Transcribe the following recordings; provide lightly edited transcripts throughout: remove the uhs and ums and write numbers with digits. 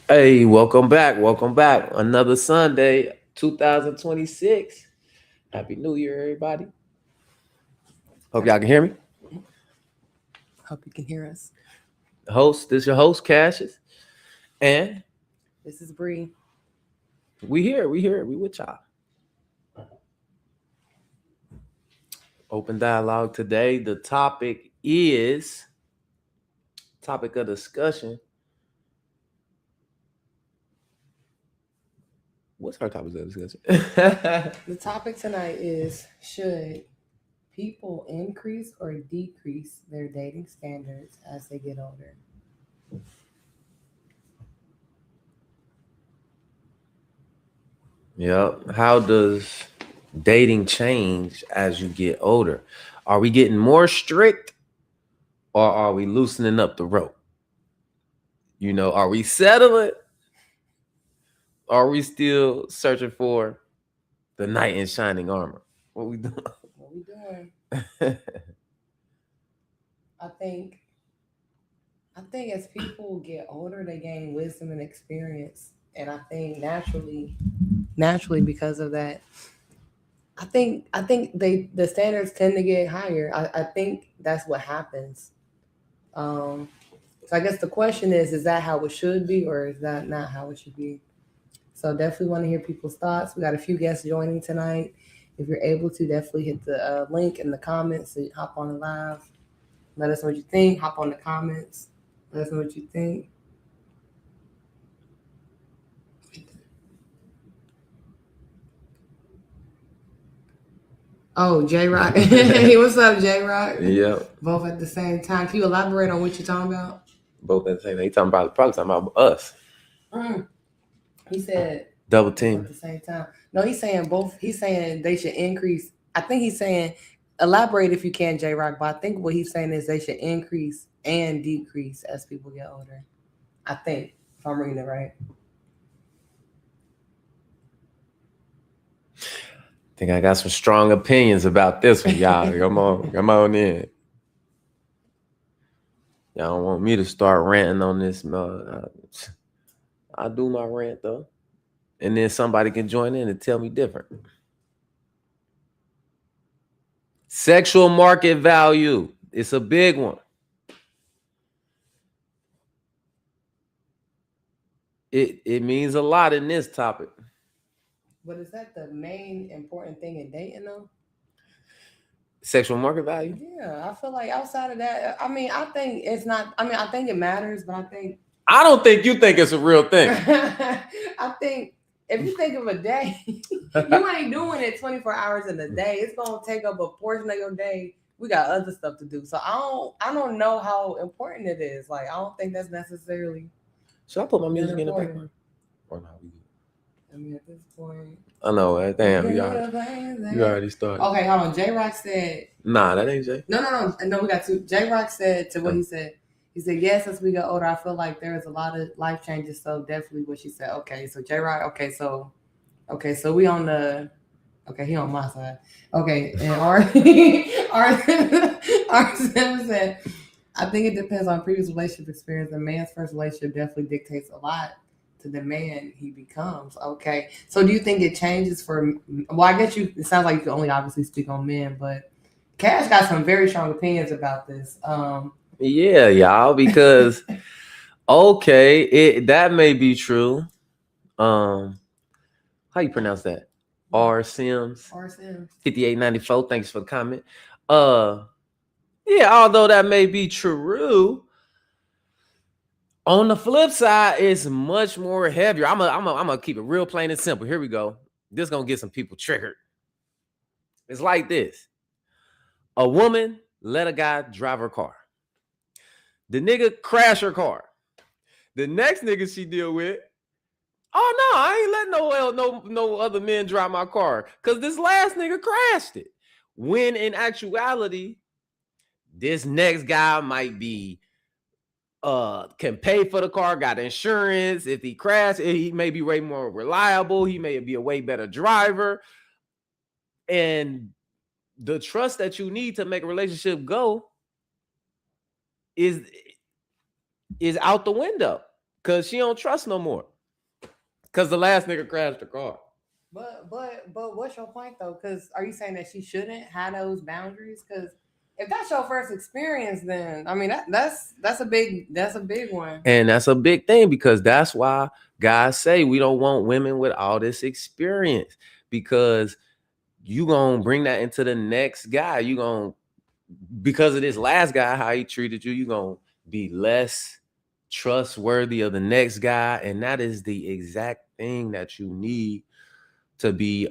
Hey, welcome back. Welcome back. Another Sunday, 2026. Happy New Year, everybody. Hope y'all can hear me. Hope you can hear us. This your host, Cassius. And This is Bree. we with y'all. Open dialogue today. The topic of discussion. What's our topic of discussion? The topic tonight is, should people increase or decrease their dating standards as they get older? Yep. How does dating change as you get older? Are we getting more strict or are we loosening up the rope? Are we settling? Are we still searching for the knight in shining armor? What we doing? What we doing? I think I think as people get older, they gain wisdom and experience. And I think naturally because of that, I think the standards tend to get higher. I think that's what happens. Um so I guess the question is that how it should be or is that not how it should be? So definitely want to hear people's thoughts. We got a few guests joining tonight. If you're able to, definitely hit the link in the comments. So you hop on the live. Let us know what you think. Hop on the comments. Let us know what you think. Oh, J Rock. Hey, what's up, J Rock? Yeah. Both at the same time. Can you elaborate on what you're talking about? Both at the same time. He probably talking about us. Mm. He said Double both team. at the same time. No, he's saying both. He's saying they should increase. I think he's saying elaborate if you can, J Rock. But I think what he's saying is they should increase and decrease as people get older. I think if I'm reading it right. I think I got some strong opinions about this one, y'all. Come on in. Y'all don't want me to start ranting on this. I do my rant though, and then somebody can join in and tell me different. Sexual market value. It's a big one. It means a lot in this topic. But is that the main important thing in dating though? Sexual market value? Yeah, I feel like outside of that, I mean, I think it's not. I mean, I think it matters, but I think I don't think you think it's a real thing. I think if you think of a day, you ain't doing it 24 hours in a day. It's gonna take up a portion of your day. We got other stuff to do. So I don't know how important it is. Like I don't think that's necessarily Should I put my that music in the important. background? Or not? I mean, at this point. I know, damn, you already started. Okay, hold on. J Rock said. Nah, that ain't Jay. No. We got two. J Rock said to what he said. He said, yes, as we get older, I feel like there is a lot of life changes. So definitely what she said. Okay, so J Rock. Okay, so we on the. Okay, he on my side. Okay, and R said, I think it depends on previous relationship experience. A man's first relationship definitely dictates a lot to the man he becomes. Okay, so do you think it changes for? Well, I guess you. It sounds like you can only obviously speak on men, but Cash got some very strong opinions about this. Yeah, y'all, because okay, that may be true. How you pronounce that? R Sims. 5894. Thanks for the comment. Yeah, although that may be true, on the flip side, it's much more heavier. I'm gonna keep it real plain and simple. Here we go. This gonna get some people triggered. It's like this: a woman let a guy drive her car. The nigga crash her car. The next nigga she deal with, oh no, I ain't letting no other men drive my car because this last nigga crashed it. When in actuality, this next guy might be can pay for the car, got insurance. If he crashed, he may be way more reliable. He may be a way better driver. And the trust that you need to make a relationship go is out the window. Cause she don't trust no more. Cause the last nigga crashed the car. But what's your point though? Because are you saying that she shouldn't have those boundaries? Because if that's your first experience, then I mean that's a big one. And that's a big thing because that's why guys say we don't want women with all this experience, because you gonna bring that into the next guy. You gonna, because of this last guy, how he treated you, you gonna be less trustworthy of the next guy. And that is the exact thing that you need to be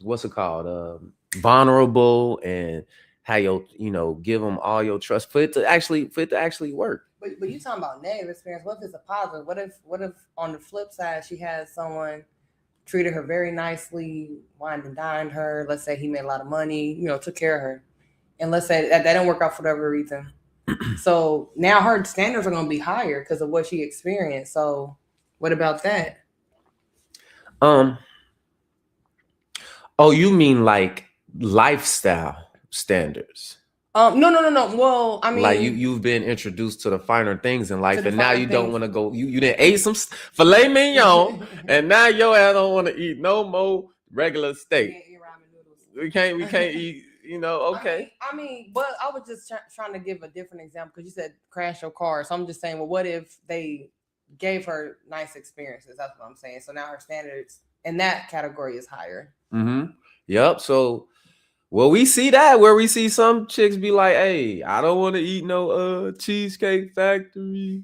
what's it called, vulnerable, and how your, you know, give them all your trust for it to actually work. But you talking about negative experience. What if it's a positive? What if on the flip side she has someone treated her very nicely, wined and dined her, let's say he made a lot of money, you know, took care of her, and let's say that didn't work out for whatever reason. So now her standards are going to be higher because of what she experienced. So what about that? Oh, you mean like lifestyle standards? No. Well, I mean, like you've been introduced to the finer things in life, and now you don't want to go. You didn't ate some filet mignon, and now your ass don't want to eat no more regular steak. We can't eat. You know, okay. I mean, but I was just trying to give a different example because you said crash your car. So I'm just saying, well, what if they gave her nice experiences? That's what I'm saying. So now her standards in that category is higher. Mm-hmm. Yep. So, well, we see that where we see some chicks be like, "Hey, I don't want to eat no Cheesecake Factory.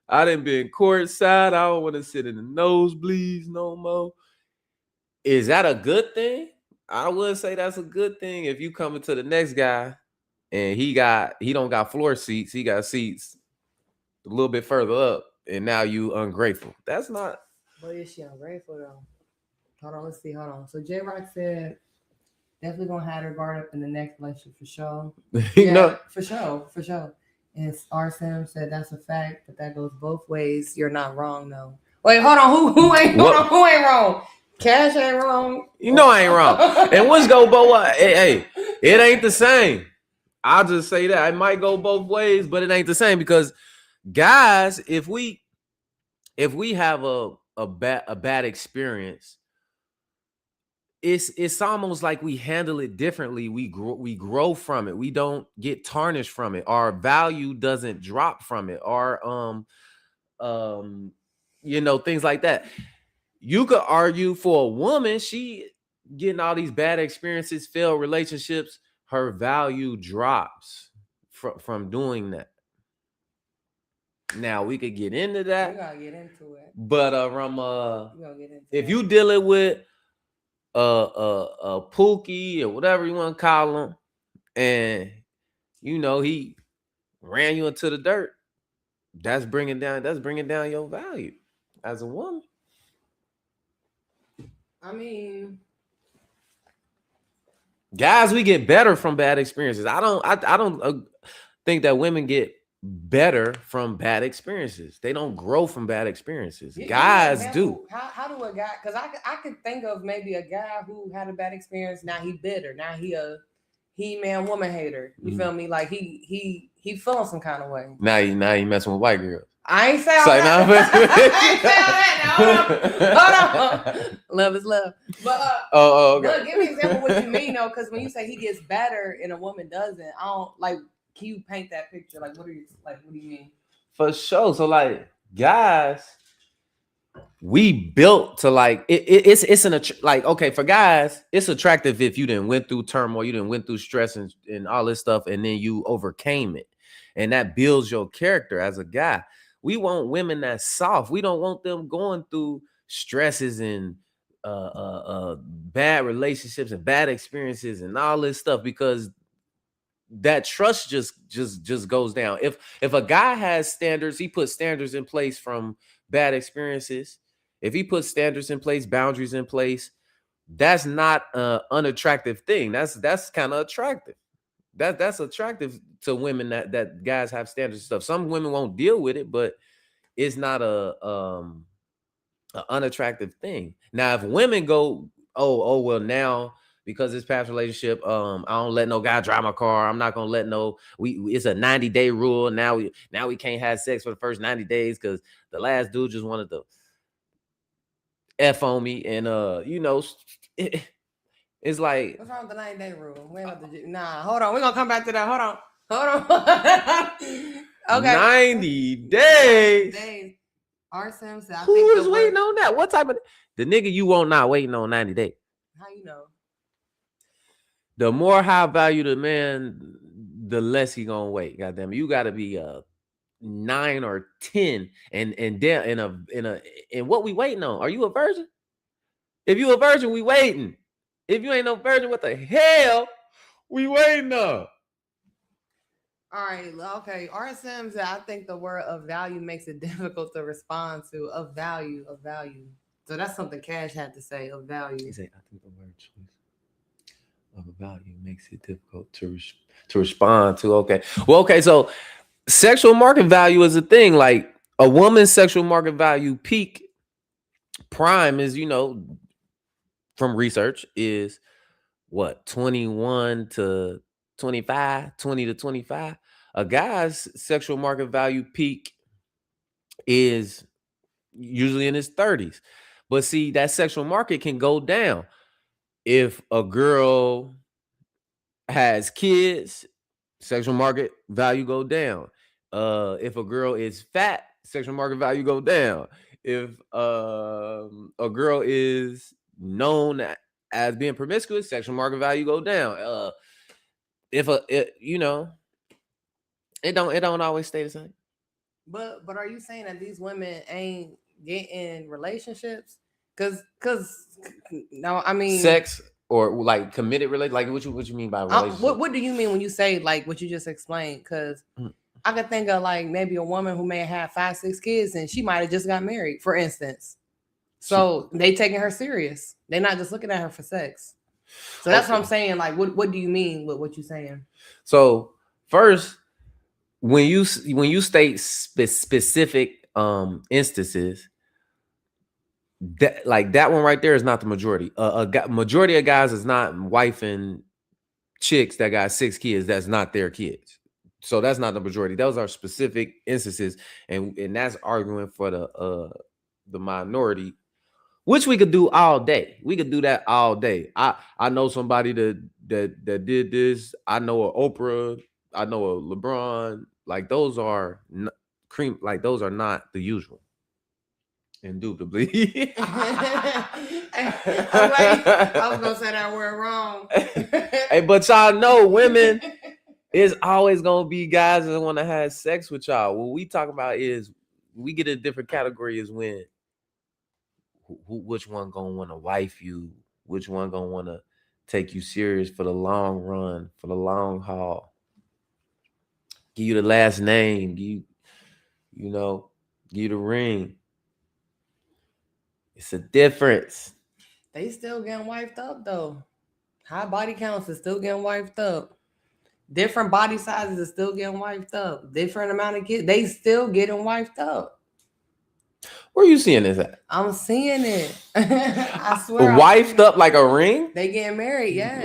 I done been courtside. I don't want to sit in the nosebleeds no more." Is that a good thing? I would say that's a good thing if you coming to the next guy and he don't got floor seats, he got seats a little bit further up, and now you ungrateful. That's not. But is she ungrateful though? Hold on, let's see. Hold on. So J Rock said definitely gonna have her guard up in the next relationship for sure. Yeah, for sure. And R. Sam said that's a fact, but that goes both ways. You're not wrong though. Wait, hold on. Who ain't wrong? Cash ain't wrong. You know I ain't wrong. And what's go both? Hey, it ain't the same. I'll just say that it might go both ways, but it ain't the same because guys, if we have a bad experience, it's almost like we handle it differently. We grow from it. We don't get tarnished from it. Our value doesn't drop from it. Our you know, things like that. You could argue for a woman, she getting all these bad experiences, failed relationships, her value drops from doing that. Now we could get into that. We gotta get into it. But if you dealing with a Pookie or whatever you want to call him, and you know he ran you into the dirt, that's bringing down your value as a woman. I mean, guys, we get better from bad experiences. I don't think that women get better from bad experiences. They don't grow from bad experiences. Guys do. How do a guy? Because I could think of maybe a guy who had a bad experience. Now he bitter. Now he man woman hater. You feel me? Like he feeling some kind of way. Now you messing with white girls. I ain't saying that. I ain't saying that. Hold on. Love is love. But okay. But give me an example what you mean though, because when you say he gets better and a woman doesn't, I don't like. Can you paint that picture? Like, what do you mean? For sure. So like, guys, we built to like it's like, okay, for guys, it's attractive if you didn't went through turmoil, you didn't went through stress and all this stuff, and then you overcame it, and that builds your character as a guy. We want women that's soft. We don't want them going through stresses and bad relationships and bad experiences and all this stuff, because that trust just goes down. If a guy has standards, he puts standards in place from bad experiences. If he puts standards in place, boundaries in place, that's not an unattractive thing. That's kind of attractive. That's attractive to women that guys have standards and stuff. Some women won't deal with it, but it's not a unattractive thing. Now, if women go, oh well, now because this past relationship, I don't let no guy drive my car. I'm not gonna let no. It's a 90-day rule. Now we can't have sex for the first 90 days because the last dude just wanted to F on me, and it's like, what's wrong with the 90-day rule? We ain't about to nah, hold on. We're gonna come back to that. Hold on. Okay. 90 days. R-Sim said, Who is waiting on that? What type of the nigga you want not waiting on 90 days? How you know? The more high value the man, the less he gonna wait. Goddamn, you gotta be 9 or 10, and down in what we waiting on? Are you a virgin? If you a virgin, we waiting. If you ain't no virgin, what the hell we waiting on? All right, okay. R-Sim said, I think the word of value makes it difficult to respond to. Of value. So that's something Cash had to say. Of value. He said, I think the word choice of a value makes it difficult to respond to. Okay. Well, okay, so sexual market value is a thing. Like a woman's sexual market value peak prime is, from research, is what, 21 to 25, 20 to 25. A guy's sexual market value peak is usually in his 30s. But see, that sexual market can go down. If a girl has kids, sexual market value go down. If a girl is fat, sexual market value go down. If a girl is known as being promiscuous, sexual market value go down. It don't always stay the same. But are you saying that these women ain't getting relationships? Cause no, I mean sex or like committed relate. Like what you mean by relationship? What do you mean when you say like what you just explained? Cause I could think of like maybe a woman who may have 5-6 kids and she might have just got married, for instance. So they taking her serious. They're not just looking at her for sex. So that's what I'm saying. Like, what do you mean with what you're saying? So first, when you state specific instances, that one right there is not the majority. Majority of guys is not wifing chicks that got 6 kids. That's not their kids. So that's not the majority. Those are specific instances, and that's arguing for the minority, which we could do all day. We could do that all day. I know somebody that did this. I know a Oprah. I know a LeBron. Like those are those are not the usual. Indubitably. I was gonna say that word wrong. Hey, but y'all know women is always gonna be guys that want to have sex with y'all. What we talk about is we get a different category is when which one gonna want to wife you, which one gonna want to take you serious for the long run, for the long haul. Give you the last name, give you the ring. It's a difference. They still getting wifed up though. High body counts is still getting wifed up. Different body sizes is still getting wifed up. Different amount of kids, they still getting wifed up. Where are you seeing this at? I'm seeing it. I swear. Wifed up like a ring? They getting married, yes.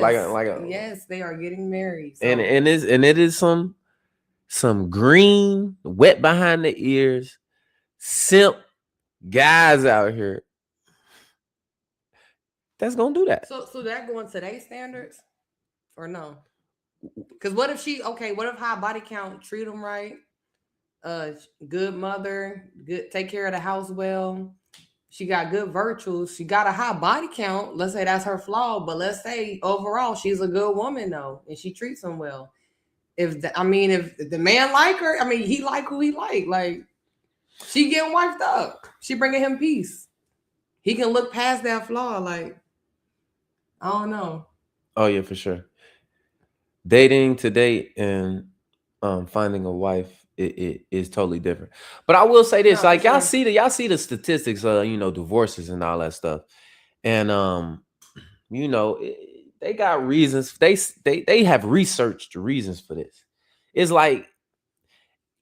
Yes, they are getting married. So. And it is some green, wet behind the ears, simp guys out here that's gonna do that. So that going to today's standards or no? Because what if high body count, treat them right, good mother, good, take care of the house well, she got good virtues, she got a high body count, let's say that's her flaw, but let's say overall she's a good woman though, and she treats him well. If the man like her, he like who he like she getting wifed up, she bringing him peace, he can look past that flaw. Like, I don't know. Oh yeah, for sure. Dating to date and finding a wife, it is totally different. But I will say this, y'all see the statistics, divorces and all that stuff, and they got reasons. They have researched reasons for this. It's like,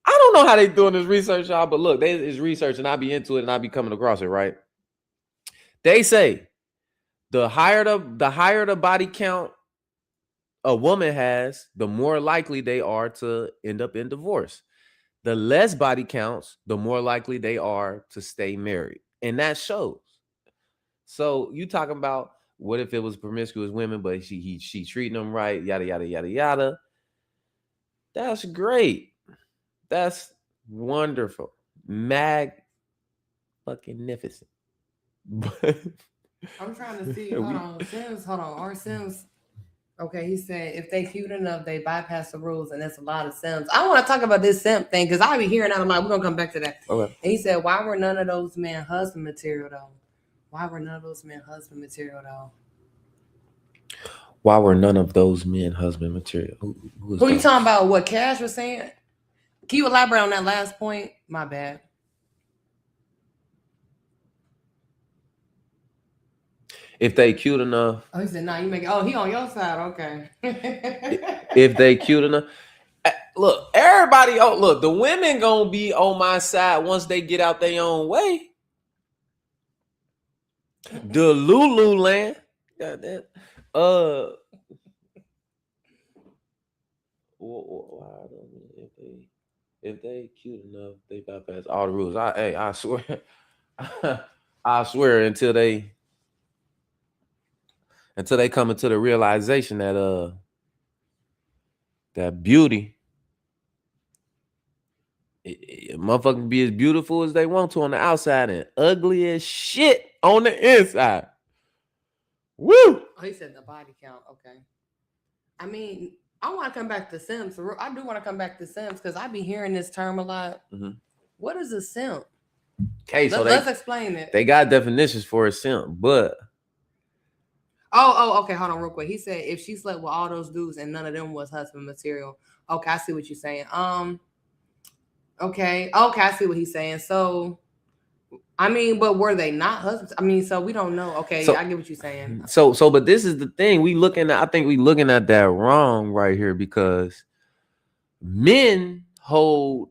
I don't know how they doing this research, y'all, but look, it's research, and I be into it, and I be coming across it, right? They say The higher the body count a woman has, the more likely they are to end up in divorce. The less body counts, the more likely they are to stay married. And that shows. So you talking about what if it was promiscuous women, but she treating them right, yada yada yada yada. That's great. That's wonderful. Fucking-nificent. But I'm trying to see. Hold on. Sims, hold on. Our Sims. Okay, he said if they cute enough, they bypass the rules, and that's a lot of Sims. I want to talk about this simp thing because I be hearing that. I'm like, we're gonna come back to that. Okay. And he said, why were none of those men husband material though? Why were none of those men husband material though? Why were none of those men husband material? Who you talking about? What Cash was saying? Can you elaborate on that last point? My bad. If they cute enough. Oh, he said, nah, you make it. Oh, he on your side. Okay. If they cute enough. Look, everybody. Oh, look, the women gonna be on my side once they get out their own way. The Lululand. Goddamn. If they cute enough, they bypass all the rules. I swear, I swear until they come into the realization that that beauty, motherfucker can be as beautiful as they want to on the outside and ugly as shit on the inside. Woo! Oh, he said the body count. Okay. I mean, I want to come back to Sims. I do want to come back to Sims because I be hearing this term a lot. Mm-hmm. What is a simp? Okay, so let's explain it. They got definitions for a simp, but okay. Hold on, real quick. He said if she slept with all those dudes and none of them was husband material. Okay, I see what you're saying. Okay, I see what he's saying. So, I mean, but were they not husbands? I mean, so we don't know. Okay, so, I get what you're saying. So, but this is the thing. I think we looking at that wrong right here because men hold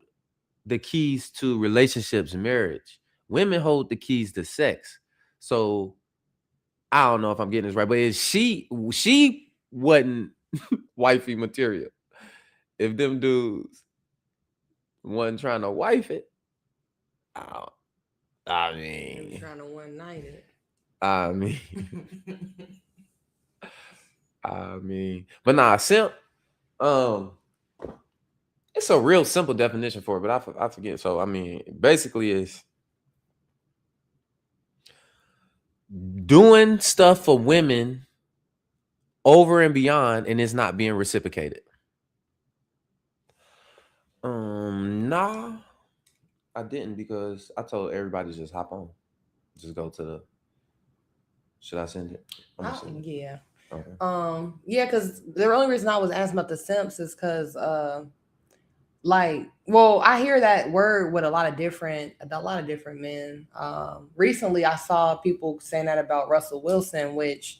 the keys to relationships and marriage. Women hold the keys to sex. So I don't know if I'm getting this right, but she wasn't wifey material. If them dudes wasn't trying to wife it, I mean, trying to one night it. I mean, but nah, simp. It's a real simple definition for it, but I forget. So I mean, basically, it's doing stuff for women over and beyond, and it's not being reciprocated. Nah, I didn't because I told everybody to just hop on, just go to the. Should I send it? Yeah. Okay. Yeah, because the only reason I was asking about the simps is because, I hear that word with a lot of different men. Recently, I saw people saying that about Russell Wilson, which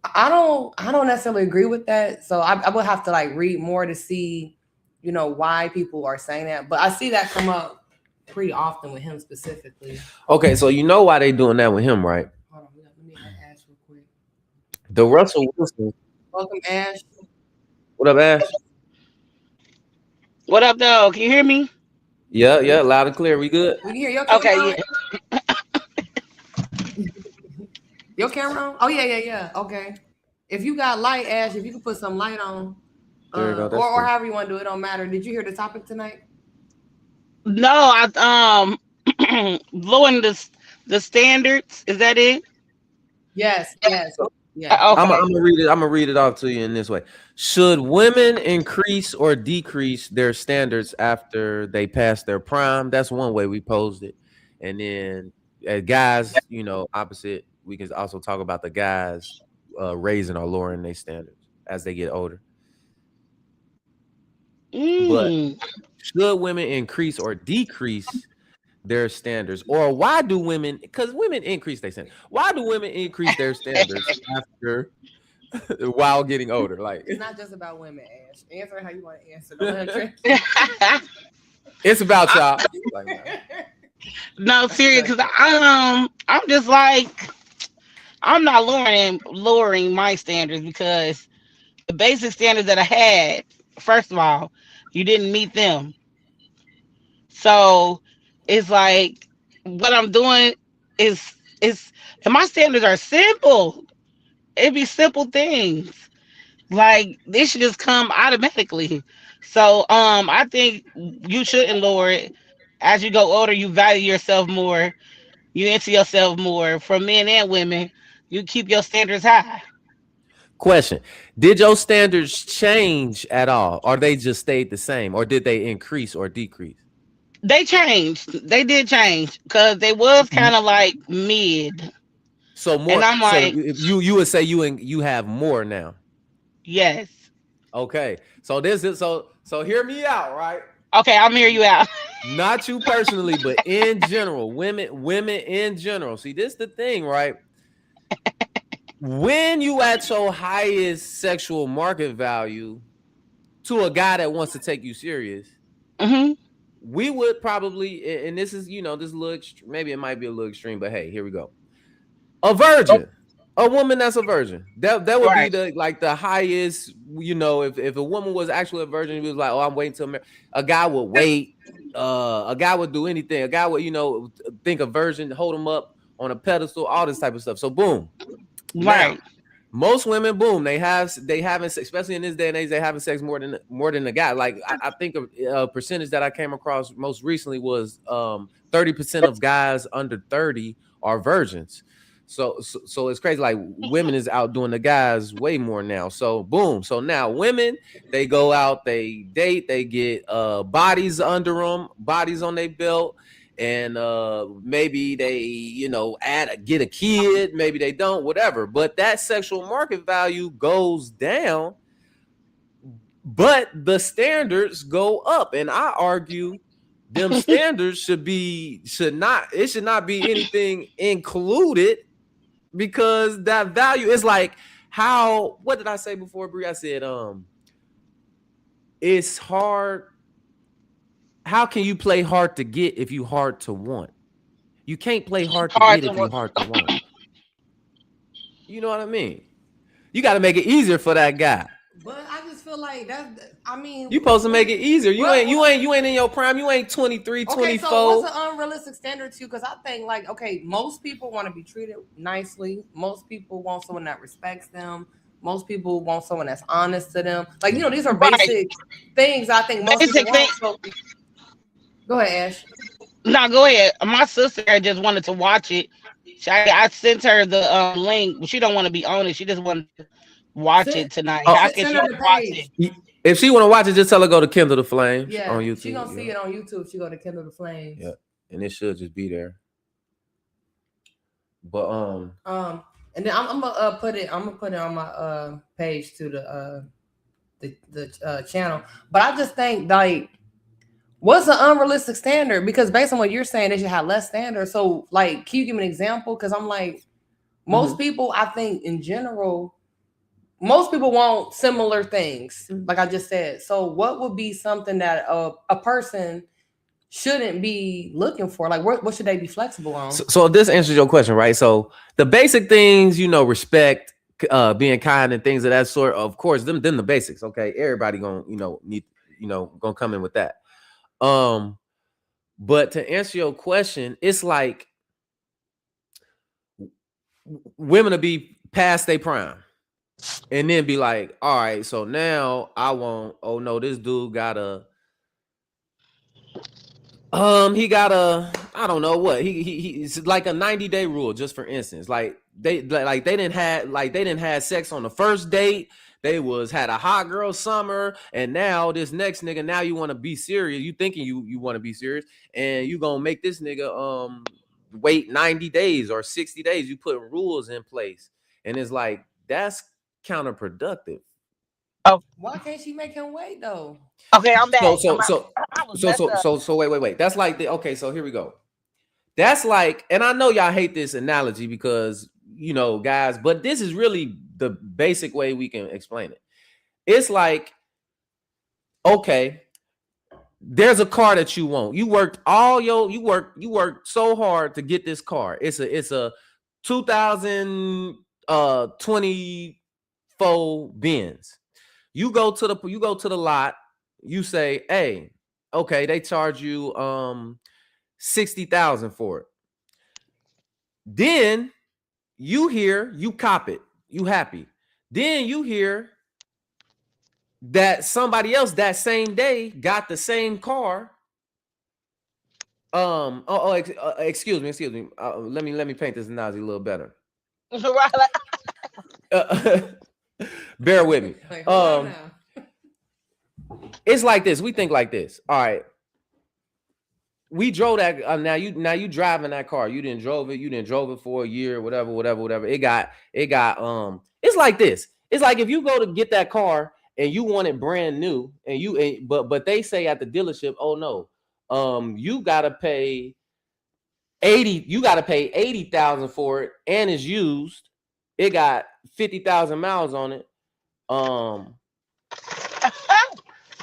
I don't necessarily agree with that. So I would have to read more to see, why people are saying that. But I see that come up pretty often with him specifically. Okay, so you know why they doing that with him, right? Hold on, let me add Ash real quick. The Russell Wilson. Welcome, Ash. What up, Ash? What up, though? Can you hear me? Yeah, loud and clear. We good? We can hear you. Okay, yeah. Your camera on? Oh, yeah. Okay. If you got light, Ash, if you can put some light on, there you go. or however you want to do it, don't matter. Did you hear the topic tonight? No, I blowing the standards. Is that it? Yes. Okay. I'm gonna read it. I'm gonna read it off to you in this way. Should women increase or decrease their standards after they pass their prime? That's one way we posed it. And then guys, opposite, we can also talk about the guys raising or lowering their standards as they get older. But should women increase or decrease their standards, or why do women? Because women increase their standards. Why do women increase their standards after while getting older? It's not just about women, Ash. Answer how you want to answer. It's about y'all. No, serious, because I'm just like, I'm not lowering my standards because the basic standards that I had, first of all, you didn't meet them. So it's like what I'm doing is and my standards are simple. It'd be simple things. Like this should just come automatically. So I think you shouldn't lower it. As you go older, you value yourself more, you into yourself more. For men and women, you keep your standards high. Question: did your standards change at all, or they just stayed the same, or did they increase or decrease? They changed. They did change because they was kind of like mid. So And more. I'm So like, you would say you have more now. yes. Okay. So this is so hear me out, right? Okay, I'll hear you out. Not you personally, but in general, women in general. See, this the thing, right? When you at your highest sexual market value to a guy that wants to take you serious, Hmm. we would probably, and this is, this look, maybe it might be a little extreme, but hey, here we go. A virgin, a woman that's a virgin. That would be Right. the highest, if a woman was actually a virgin, he was like, oh, I'm waiting till a guy would wait. A guy would do anything. A guy would, think a virgin, hold him up on a pedestal, all this type of stuff. So boom. Now, Right. most women, boom, they having, especially in this day and age, they having sex more than a guy. Like I think a percentage that I came across most recently was 30% of guys under 30 are virgins. So it's crazy. Like women is out doing the guys way more now. So boom. So now women, they go out, they date, they get bodies under them, bodies on their belt. And maybe they, get a kid, maybe they don't, whatever. But that sexual market value goes down, but the standards go up. And I argue them standards should not be anything included, because that value is like, what did I say before, Brie? I said, it's hard. How can you play hard to get if you hard to want? You can't play hard to get if you hard to want. You know what I mean? You got to make it easier for that guy. But I just feel like you supposed to make it easier. You ain't in your prime. You ain't 23, 24. So what's an unrealistic standard to you? Because I think most people want to be treated nicely. Most people want someone that respects them. Most people want someone that's honest to them. These are basic things I think most people want. So, go ahead, Ash. No, go ahead. My sister just wanted to watch it. I sent her the link, but she don't want to be on it. She just wanted to watch it tonight. How can she watch it? If she want to watch it, just tell her go to Kindle the Flames on YouTube. She gonna see it on YouTube. She go to Kindle the Flames. Yeah, and it should just be there. But and then I'm gonna put it on my page to the channel. But I just think what's an unrealistic standard? Because based on what you're saying, they should have less standards. So can you give me an example? Because I'm most people, I think in general, most people want similar things, like I just said. So what would be something that a person shouldn't be looking for? What should they be flexible on? So this answers your question, right? So the basic things, respect, being kind and things of that sort, of course, them the basics. Okay. Everybody gonna, need, gonna come in with that. But to answer your question, it's like women will be past their prime and then be like, all right, so now I want, oh no, this dude got he got I don't know what he's like a 90-day rule, just for instance. They didn't have sex on the first date. They had a hot girl summer, and now this next nigga, now you want to be serious. You thinking you want to be serious, and you gonna make this nigga wait 90 days or 60 days. You put rules in place, and it's like that's counterproductive. Oh, why can't she make him wait though? Okay, I'm back. So wait. That's like okay. So here we go. That's like, and I know y'all hate this analogy because guys, but this is really the basic way we can explain it. It's like, okay, there's a car that you want. You worked so hard to get this car. It's a 2024 Benz. You go to the lot, you say, hey, okay, they charge you 60,000 for it. Then you cop it, you happy. Then you hear that somebody else that same day got the same car. Excuse me. Let me paint this analogy a little better. Right, Bear with me. Like, hold on now. It's like this. We think like this. All right. We drove that. Now you driving that car. You didn't drove it. You didn't drove it for a year, whatever. It got. It's like this. It's like if you go to get that car and you want it brand new, but they say at the dealership, oh no, you gotta pay 80. You gotta pay 80,000 for it, and it's used. It got 50,000 miles on it.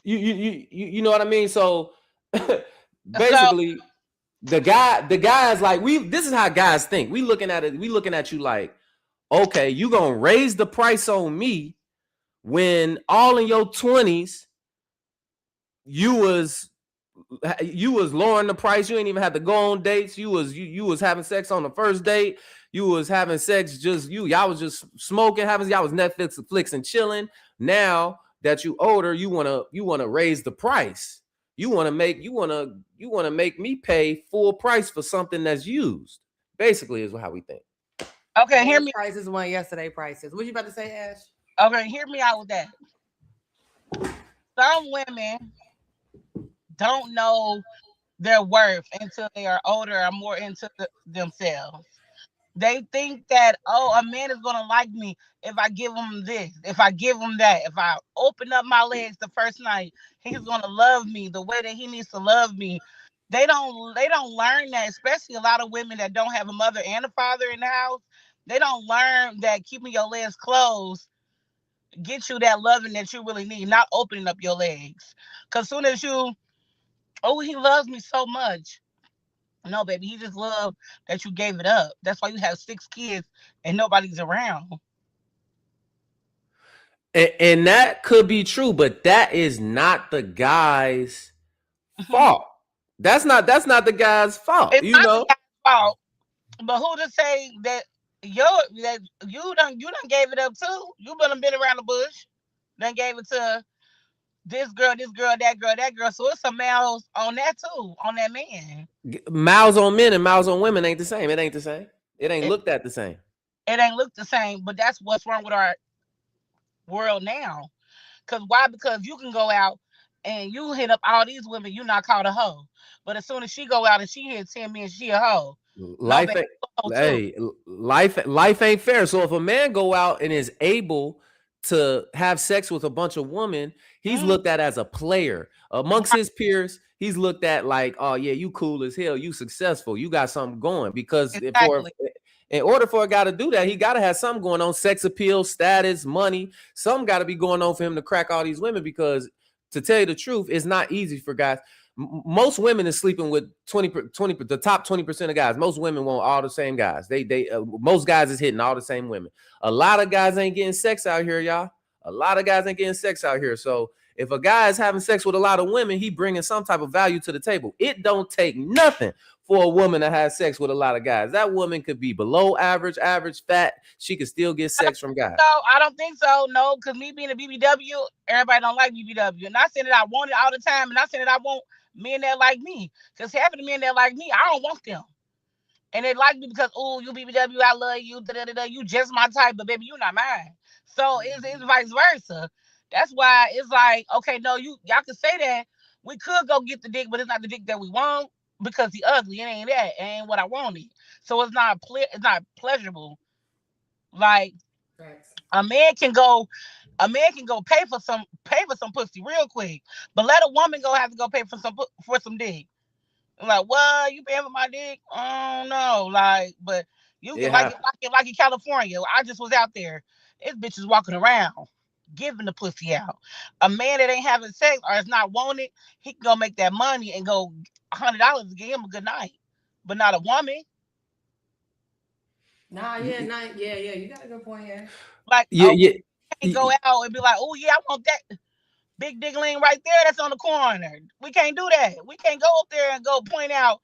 You know what I mean? So basically, the guy is like, this is how guys think. We looking at it, we looking at you like, okay, you gonna raise the price on me when all in your 20s you was lowering the price. You ain't even had to go on dates. You was having sex on the first date. You was having sex y'all was just smoking, y'all was Netflix and chilling. Now that you older, you wanna raise the price. You wanna make me pay full price for something that's used. Basically, is how we think. Okay, hear me. Prices won yesterday. Prices. What you about to say, Ash? Okay, hear me out with that. Some women don't know their worth until they are older or more into themselves. They think that, oh, a man is gonna like me if I give him this, if I give him that, if I open up my legs the first night, he's gonna love me the way that he needs to love me. They don't learn that, especially a lot of women that don't have a mother and a father in the house. They don't learn that keeping your legs closed get you that loving that you really need, not opening up your legs. Cause soon as you, oh, he loves me so much. No, baby, he just loved that you gave it up. That's why you have 6 kids and nobody's around. And that could be true, but that is not the guy's fault. That's not the guy's fault. It's you not know, the guy's fault. But who to say that you done gave it up too? You been around the bush. Done gave it to this girl, that girl, that girl. So it's some mouths on that too, on that man. mouths on men and mouths on women ain't the same. It ain't the same. It ain't looked at the same. It ain't looked the same, but that's what's wrong with our world now. Cause why? Because you can go out and you hit up all these women, you not called a hoe. But as soon as she go out and she hit 10 men, she a hoe. Life, life ain't fair. So if a man go out and is able to have sex with a bunch of women, he's looked at as a player amongst his peers. He's looked at like, oh yeah, you cool as hell, you successful, you got something going. Because in order for a guy to do that, he got to have something going on: sex appeal, status, money. Something got to be going on for him to crack all these women. Because to tell you the truth, it's not easy for guys. Most women is sleeping with 20, the top 20% of guys. Most women want all the same guys. Most guys is hitting all the same women. A lot of guys ain't getting sex out here, y'all. A lot of guys ain't getting sex out here. So if a guy is having sex with a lot of women, he bringing some type of value to the table. It don't take nothing for a woman to have sex with a lot of guys. That woman could be below average, fat. She could still get sex from guys. No, I don't think so. No, because me being a BBW, everybody don't like BBW. And I said that I want it all the time. And I said that I want men that like me. Because half of the men that like me, I don't want them. And they like me because, oh, you BBW, I love you. You just my type, but baby, you not mine. So it's vice versa. That's why it's like, okay, no, y'all can say that. We could go get the dick, but it's not the dick that we want because he ugly. It ain't that. It ain't what I wanted. So it's not pleasurable. Like a man can go pay for some pussy real quick, but let a woman have to go pay for some dick. Like, what? You paying for my dick? Oh no, like, but you can like in California. I just was out there. This bitch is walking around giving the pussy out. A man that ain't having sex or is not wanted, he can go make that money and go $100 to get him a good night. But not a woman. Yeah. You got a good point here. Like, Yeah, okay, yeah. can't go out and be like, oh yeah, I want that big dick lean right there. That's on the corner. We can't do that. We can't go up there and go point out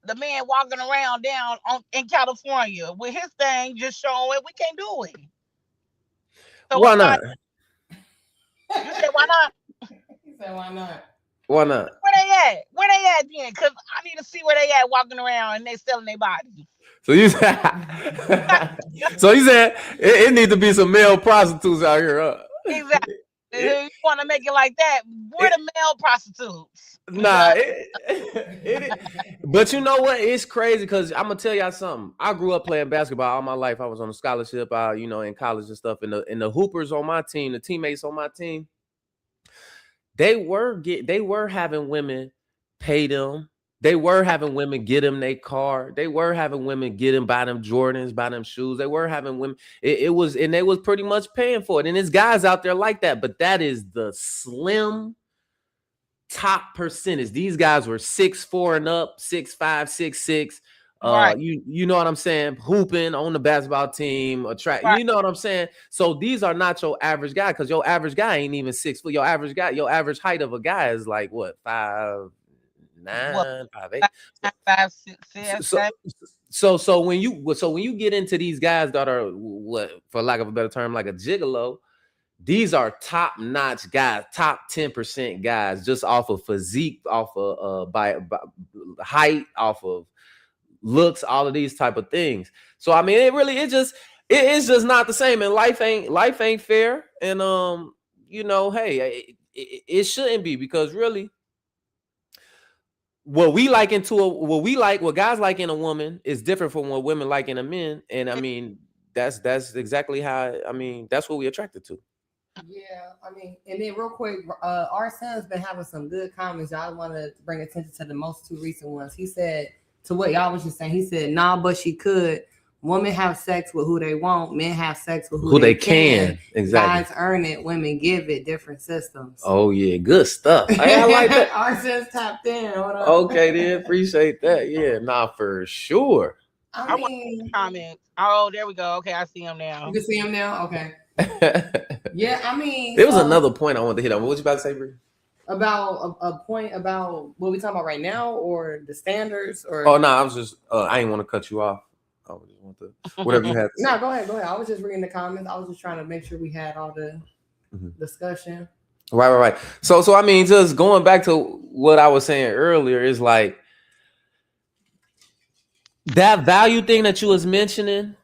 the man walking around down in California with his thing just showing. We can't do it. So Why it's like not? you said, why not? He said, "Why not?" Why not? Where they at? Where they at then? Because I need to see where they at walking around and they selling their body. So you said, so you said it needs to be some male prostitutes out here. Exactly. It, You want to make it like that? Where it, the male prostitutes? nah, but you know what? It's crazy because I'm gonna tell y'all something. I grew up playing basketball all my life. I was on a scholarship, in college and stuff. And the hoopers on my team, the teammates on my team, they were having women pay them. They were having women get them their car. They were having women get them, buy them Jordans, buy them shoes. They were having women. And they was pretty much paying for it. And there's guys out there like that, but that is the slim top percentage. These guys were 6'4" and up, 6'5", 6'6". Right. You know what I'm saying? Hooping on the basketball team, Right. you know what I'm saying? So these are not your average guy, because your average guy ain't even 6 foot. Your average height of a guy is like what, 5'9", 5'8". 5, 6, 7, So, 7. so when you get into these guys that are, what, for lack of a better term, like a gigolo, these are top-notch guys, top 10% guys, just off of physique, off of by height, off of looks, all of these type of things. So I mean, it's just not the same, and life ain't fair. And hey, it shouldn't be, because really, what guys like in a woman is different from what women like in a man. And I mean, that's exactly how, that's what we attracted to. Yeah, I mean, and then real quick, our son's been having some good comments. I want to bring attention to the most two recent ones. He said, to what y'all was just saying, he said, nah, but she could. Women have sex with who they want. Men have sex with who they can. Exactly. Guys earn it. Women give it. Different systems. Oh yeah, good stuff. I like that. Our son's tapped in. Hold on. Okay, then, appreciate that. Yeah, nah, for sure. I mean, comments. Oh, there we go. Okay, I see him now. You can see him now. Okay. Yeah, I mean, there was another point I wanted to hit on. What was you about to say, Bree? About a point about what we talking about right now, or the standards, or oh no, I was just I didn't want to cut you off. I just want to whatever you had. No, go ahead. I was just reading the comments. I was just trying to make sure we had all the discussion. Right. So I mean, just going back to what I was saying earlier, is like that value thing that you was mentioning,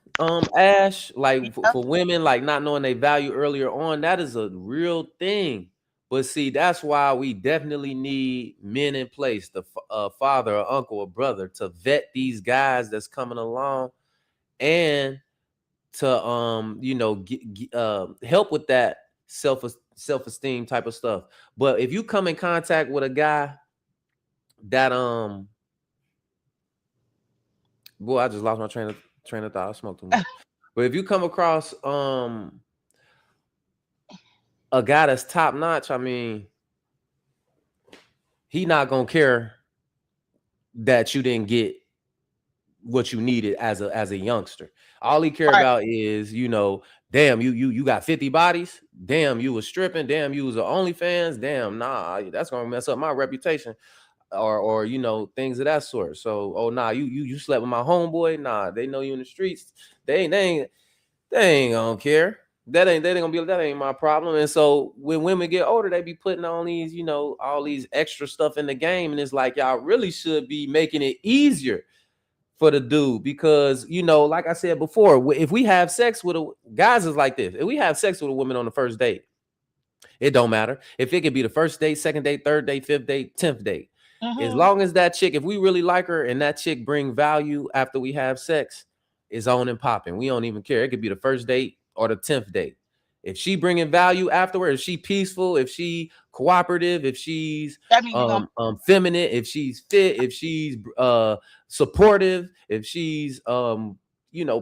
Ash, like for women, like not knowing they value earlier on, that is a real thing. But see, that's why we definitely need men in place, the father or uncle or brother, to vet these guys that's coming along, and to help with that self-esteem type of stuff. But if you come in contact with a guy that boy, I just lost my train of thought. I smoked too much. But if you come across a guy that's top notch, I mean, he not gonna care that you didn't get what you needed as a youngster. All he care about is, damn, you got 50 bodies. Damn, you was stripping. Damn, you was an OnlyFans. Damn, nah, that's gonna mess up my reputation. Or things of that sort. So, oh nah, you slept with my homeboy. Nah, they know you in the streets. They ain't gonna care. That ain't my problem. And so when women get older, they be putting on these, all these extra stuff in the game, and it's like, y'all really should be making it easier for the dude, because like I said before, if we have sex with guys is like this. If we have sex with a woman on the first date, it don't matter if it could be the first date, second date, third date, fifth date, 10th date. As long as that chick, if we really like her and that chick bring value after we have sex, is on and popping. We don't even care. It could be the first date or the 10th date. If she bringing value afterward, if she peaceful, if she cooperative, if she's feminine, if she's fit, if she's supportive, if she's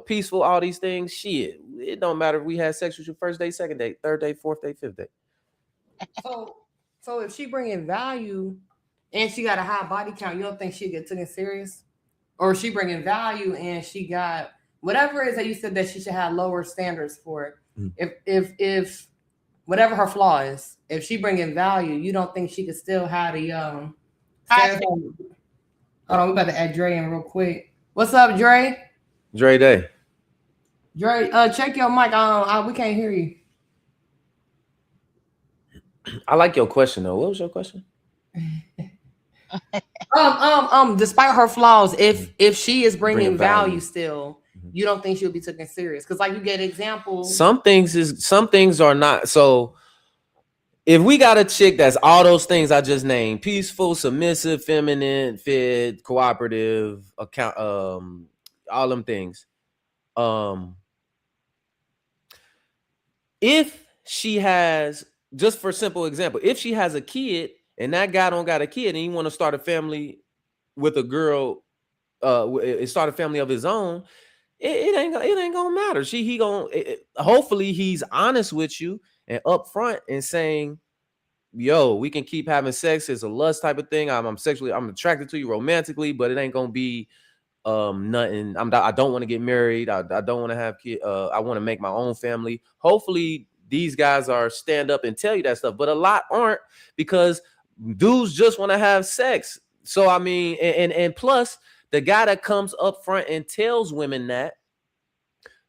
peaceful, all these things, shit, it don't matter if we had sex with you first date, second date, third date, fourth date, fifth date. So if she bringing value and she got a high body count, you don't think she'd get taken serious? Or she bringing value and she got whatever it is that you said that she should have lower standards for. Mhm. If whatever her flaw is, if she bring in value, you don't think she could still have the I hold on, we about to add Dre in real quick. What's up, Dre? Dre Day. Dre, check your mic. We can't hear you. I like your question though. What was your question? Despite her flaws, if she is bringing Bringing value. value still, you don't think she'll be taken serious? Because like you get examples. Some things are not. So if we got a chick that's all those things I just named, peaceful, submissive, feminine, fed, cooperative, all them things. If she has, just for simple example, if she has a kid and that guy don't got a kid and you want to start a family with a girl, start a family of his own, it ain't gonna matter. Hopefully he's honest with you and upfront and saying, yo, we can keep having sex. It's a lust type of thing. I'm attracted to you romantically, but it ain't gonna be nothing. I don't want to get married. I don't want to have kids. I want to make my own family. Hopefully these guys are stand up and tell you that stuff, but a lot aren't, because dudes just want to have sex. So I mean, and plus the guy that comes up front and tells women that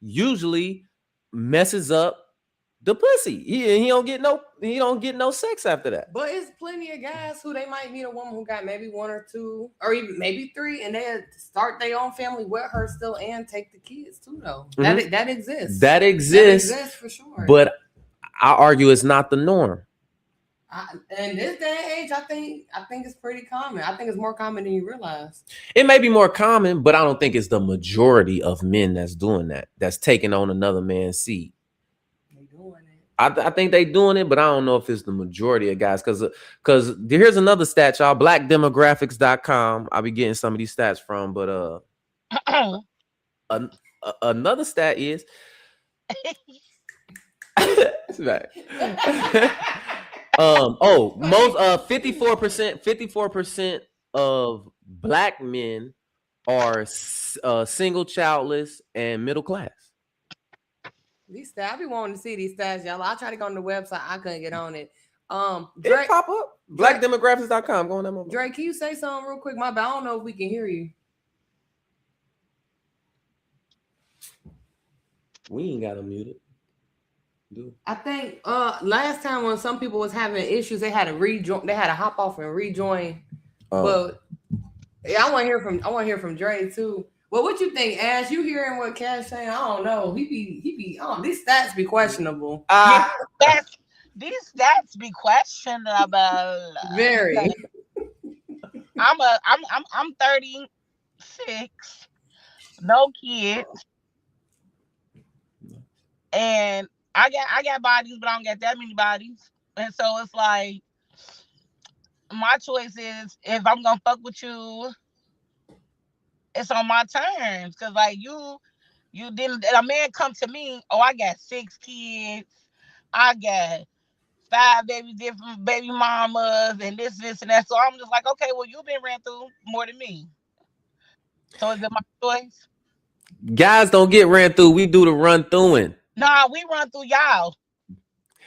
usually messes up the pussy. He don't get no sex after that. But it's plenty of guys who they might meet a woman who got maybe one or two or even maybe three, and they start their own family with her still and take the kids too, though. Mhm. That exists. That exists for sure. But I argue it's not the norm. In this day and age, I think it's pretty common. I think it's more common than you realize. It may be more common, but I don't think it's the majority of men that's doing that. That's taking on another man's seed. They doing it. I think they doing it, but I don't know if it's the majority of guys. Because here's another stat, y'all. Blackdemographics.com. I'll be getting some of these stats from, but another stat is right. 54% of black men are single, childless, and middle class. These stats, I be wanting to see these stats, y'all. I tried to go on the website, I couldn't get on it. Dre, it pop up. Blackdemographics.com. Go on that moment. Dre, can you say something real quick? My bad. I don't know if we can hear you. We ain't got to mute it. I think last time when some people was having issues, they had to rejoin. They had to hop off and rejoin. But yeah, I want to hear from Dre too. Well, what you think, Ash? You hearing what Cash saying? I don't know. He be. These stats be questionable. These stats be questionable. Very. I'm 36, no kids, and I got bodies, but I don't get that many bodies. And so it's like my choice is, if I'm gonna fuck with you, it's on my terms. Cause like you didn't, a man come to me, oh, I got 6 kids, I got 5 different baby mamas, and this and that. So I'm just like, okay, well, you've been ran through more than me. So is it my choice? Guys don't get ran through. We do the run throughing. Nah, we run through y'all.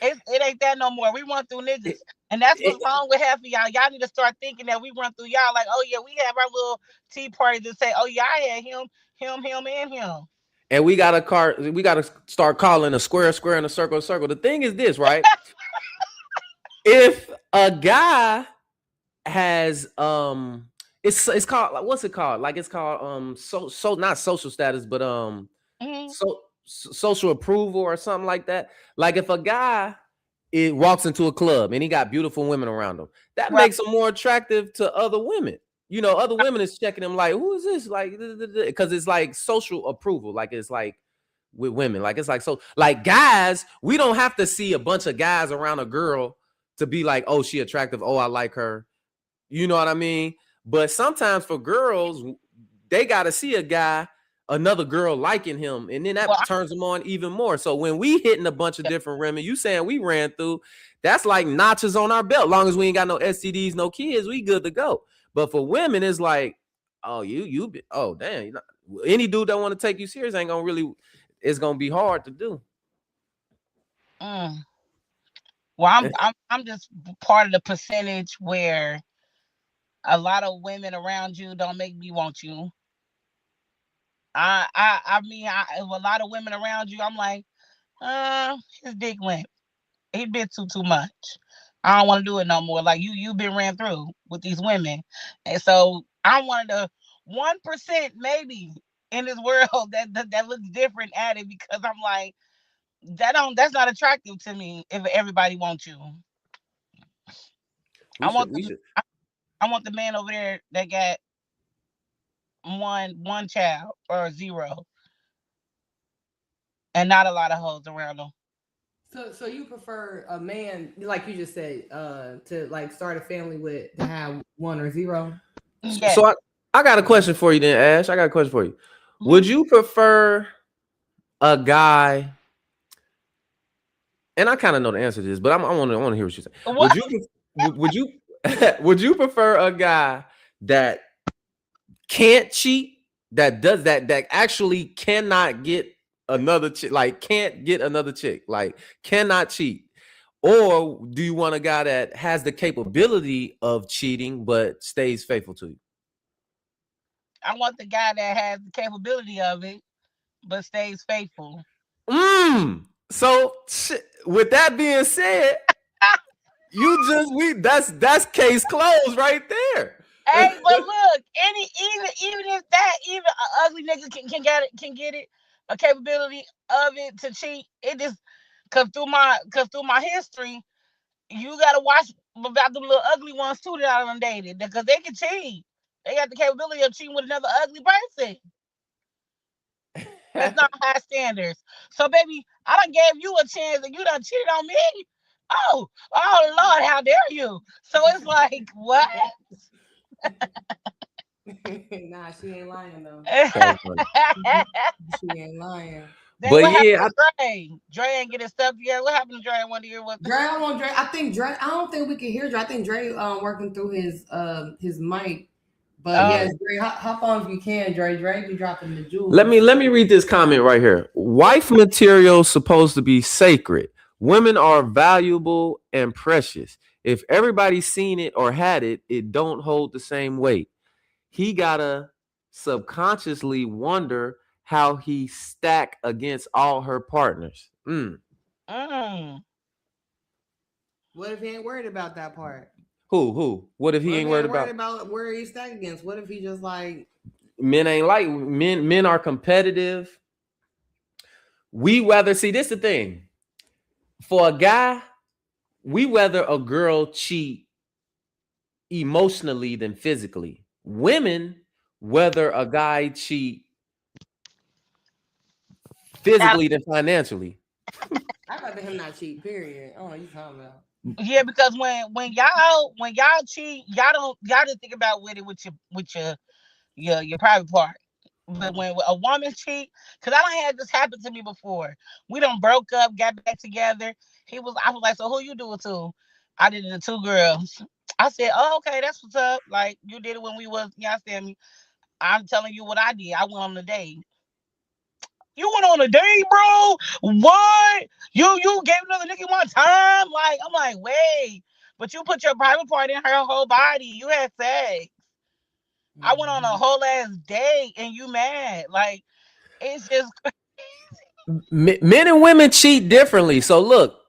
It ain't that no more. We run through niggas. And that's what's wrong with half of y'all. Y'all need to start thinking that we run through y'all. Like, oh yeah, we have our little tea party to say, oh yeah, I had him, and him. And we gotta start calling a square and a circle. The thing is this, right? If a guy has it's called, like, what's it called? Like, it's called so not social status, but social approval or something like that. Like, if a guy walks into a club and he got beautiful women around him, that makes him more attractive to other women. You know, other women is checking him like, who is this? Like, because it's like social approval. Like, it's like with women, like, it's like, so like guys, we don't have to see a bunch of guys around a girl to be like, oh, she attractive. Oh, I like her. You know what I mean? But sometimes for girls, they got to see another girl liking him, and then that turns them on even more. So when we hitting a bunch of different women, you saying we ran through, that's like notches on our belt. Long as we ain't got no STDs, no kids, we good to go. But for women, it's like, Oh, oh damn. Any dude that want to take you serious ain't gonna really. It's gonna be hard to do. Mm. Well, I'm just part of the percentage where a lot of women around you don't make me want you. I mean, if a lot of women around you, I'm like, his dick went. He been too much. I don't want to do it no more. Like you've been ran through with these women, and so I'm one of the 1% maybe in this world that looks different at it because I'm like that's not attractive to me if everybody wants you. We should. I want the man over there that got one child or zero, and not a lot of hoes around him. So you prefer a man, like you just said, to like start a family with to have 1 or 0? Yes. So I got a question for you then, Ash. I got a question for you. Mhm. Would you prefer a guy? And I kind of know the answer to this, but I want to hear what you say. What? Would you prefer a guy that can't cheat, that actually cannot get another chick, like can't get another chick, like cannot cheat? Or do you want a guy that has the capability of cheating but stays faithful to you? I want the guy that has the capability of it, but stays faithful. So with that being said, that's case closed right there. Hey, but look, even if that even an ugly nigga can get it, a capability of it to cheat. It just cause through my history, you gotta watch about the little ugly ones too that I done dated because they can cheat. They got the capability of cheating with another ugly person. That's not high standards. So, baby, I done gave you a chance and you done cheated on me. Oh Lord, how dare you? So it's like, what? Nah, she ain't lying though. She ain't lying. Then But what yeah, happened to Dre? Dre ain't get his stuff together. What happened to Dre? I wonder what. Dre, I think Dre. I don't think we can hear Dre. I think Dre working through his mic. But yes, Dre, hop on if you can, Dre. Dre be dropping the jewels. Let me read this comment right here. Wife material supposed to be sacred. Women are valuable and precious. If everybody's seen it or had it, it don't hold the same weight. He gotta subconsciously wonder how he stack against all her partners. What if he ain't worried about that part? Who? What if he ain't worried about where he stacked against? What if he just like men ain't like men are competitive. We rather see this the thing. For a guy, we rather a girl cheat emotionally than physically. Women, whether a guy cheat physically than financially. I'd rather him not cheat, period. Oh, you talking about. Yeah, because when y'all cheat, y'all just think about with your private part. But when a woman cheat, because I don't had this happen to me before. We done broke up, got back together. I was like, so who you do it to? I did it to 2 girls. I said, oh, okay, that's what's up. Like you did it when we was, you understand me? I'm telling you what I did. I went on a date. You went on a date, bro? What? You gave another nigga one time? Like, I'm like, wait. But you put your private part in her whole body. You had sex. I went on a whole ass date and you mad. Like, it's just Men and women cheat differently. So look,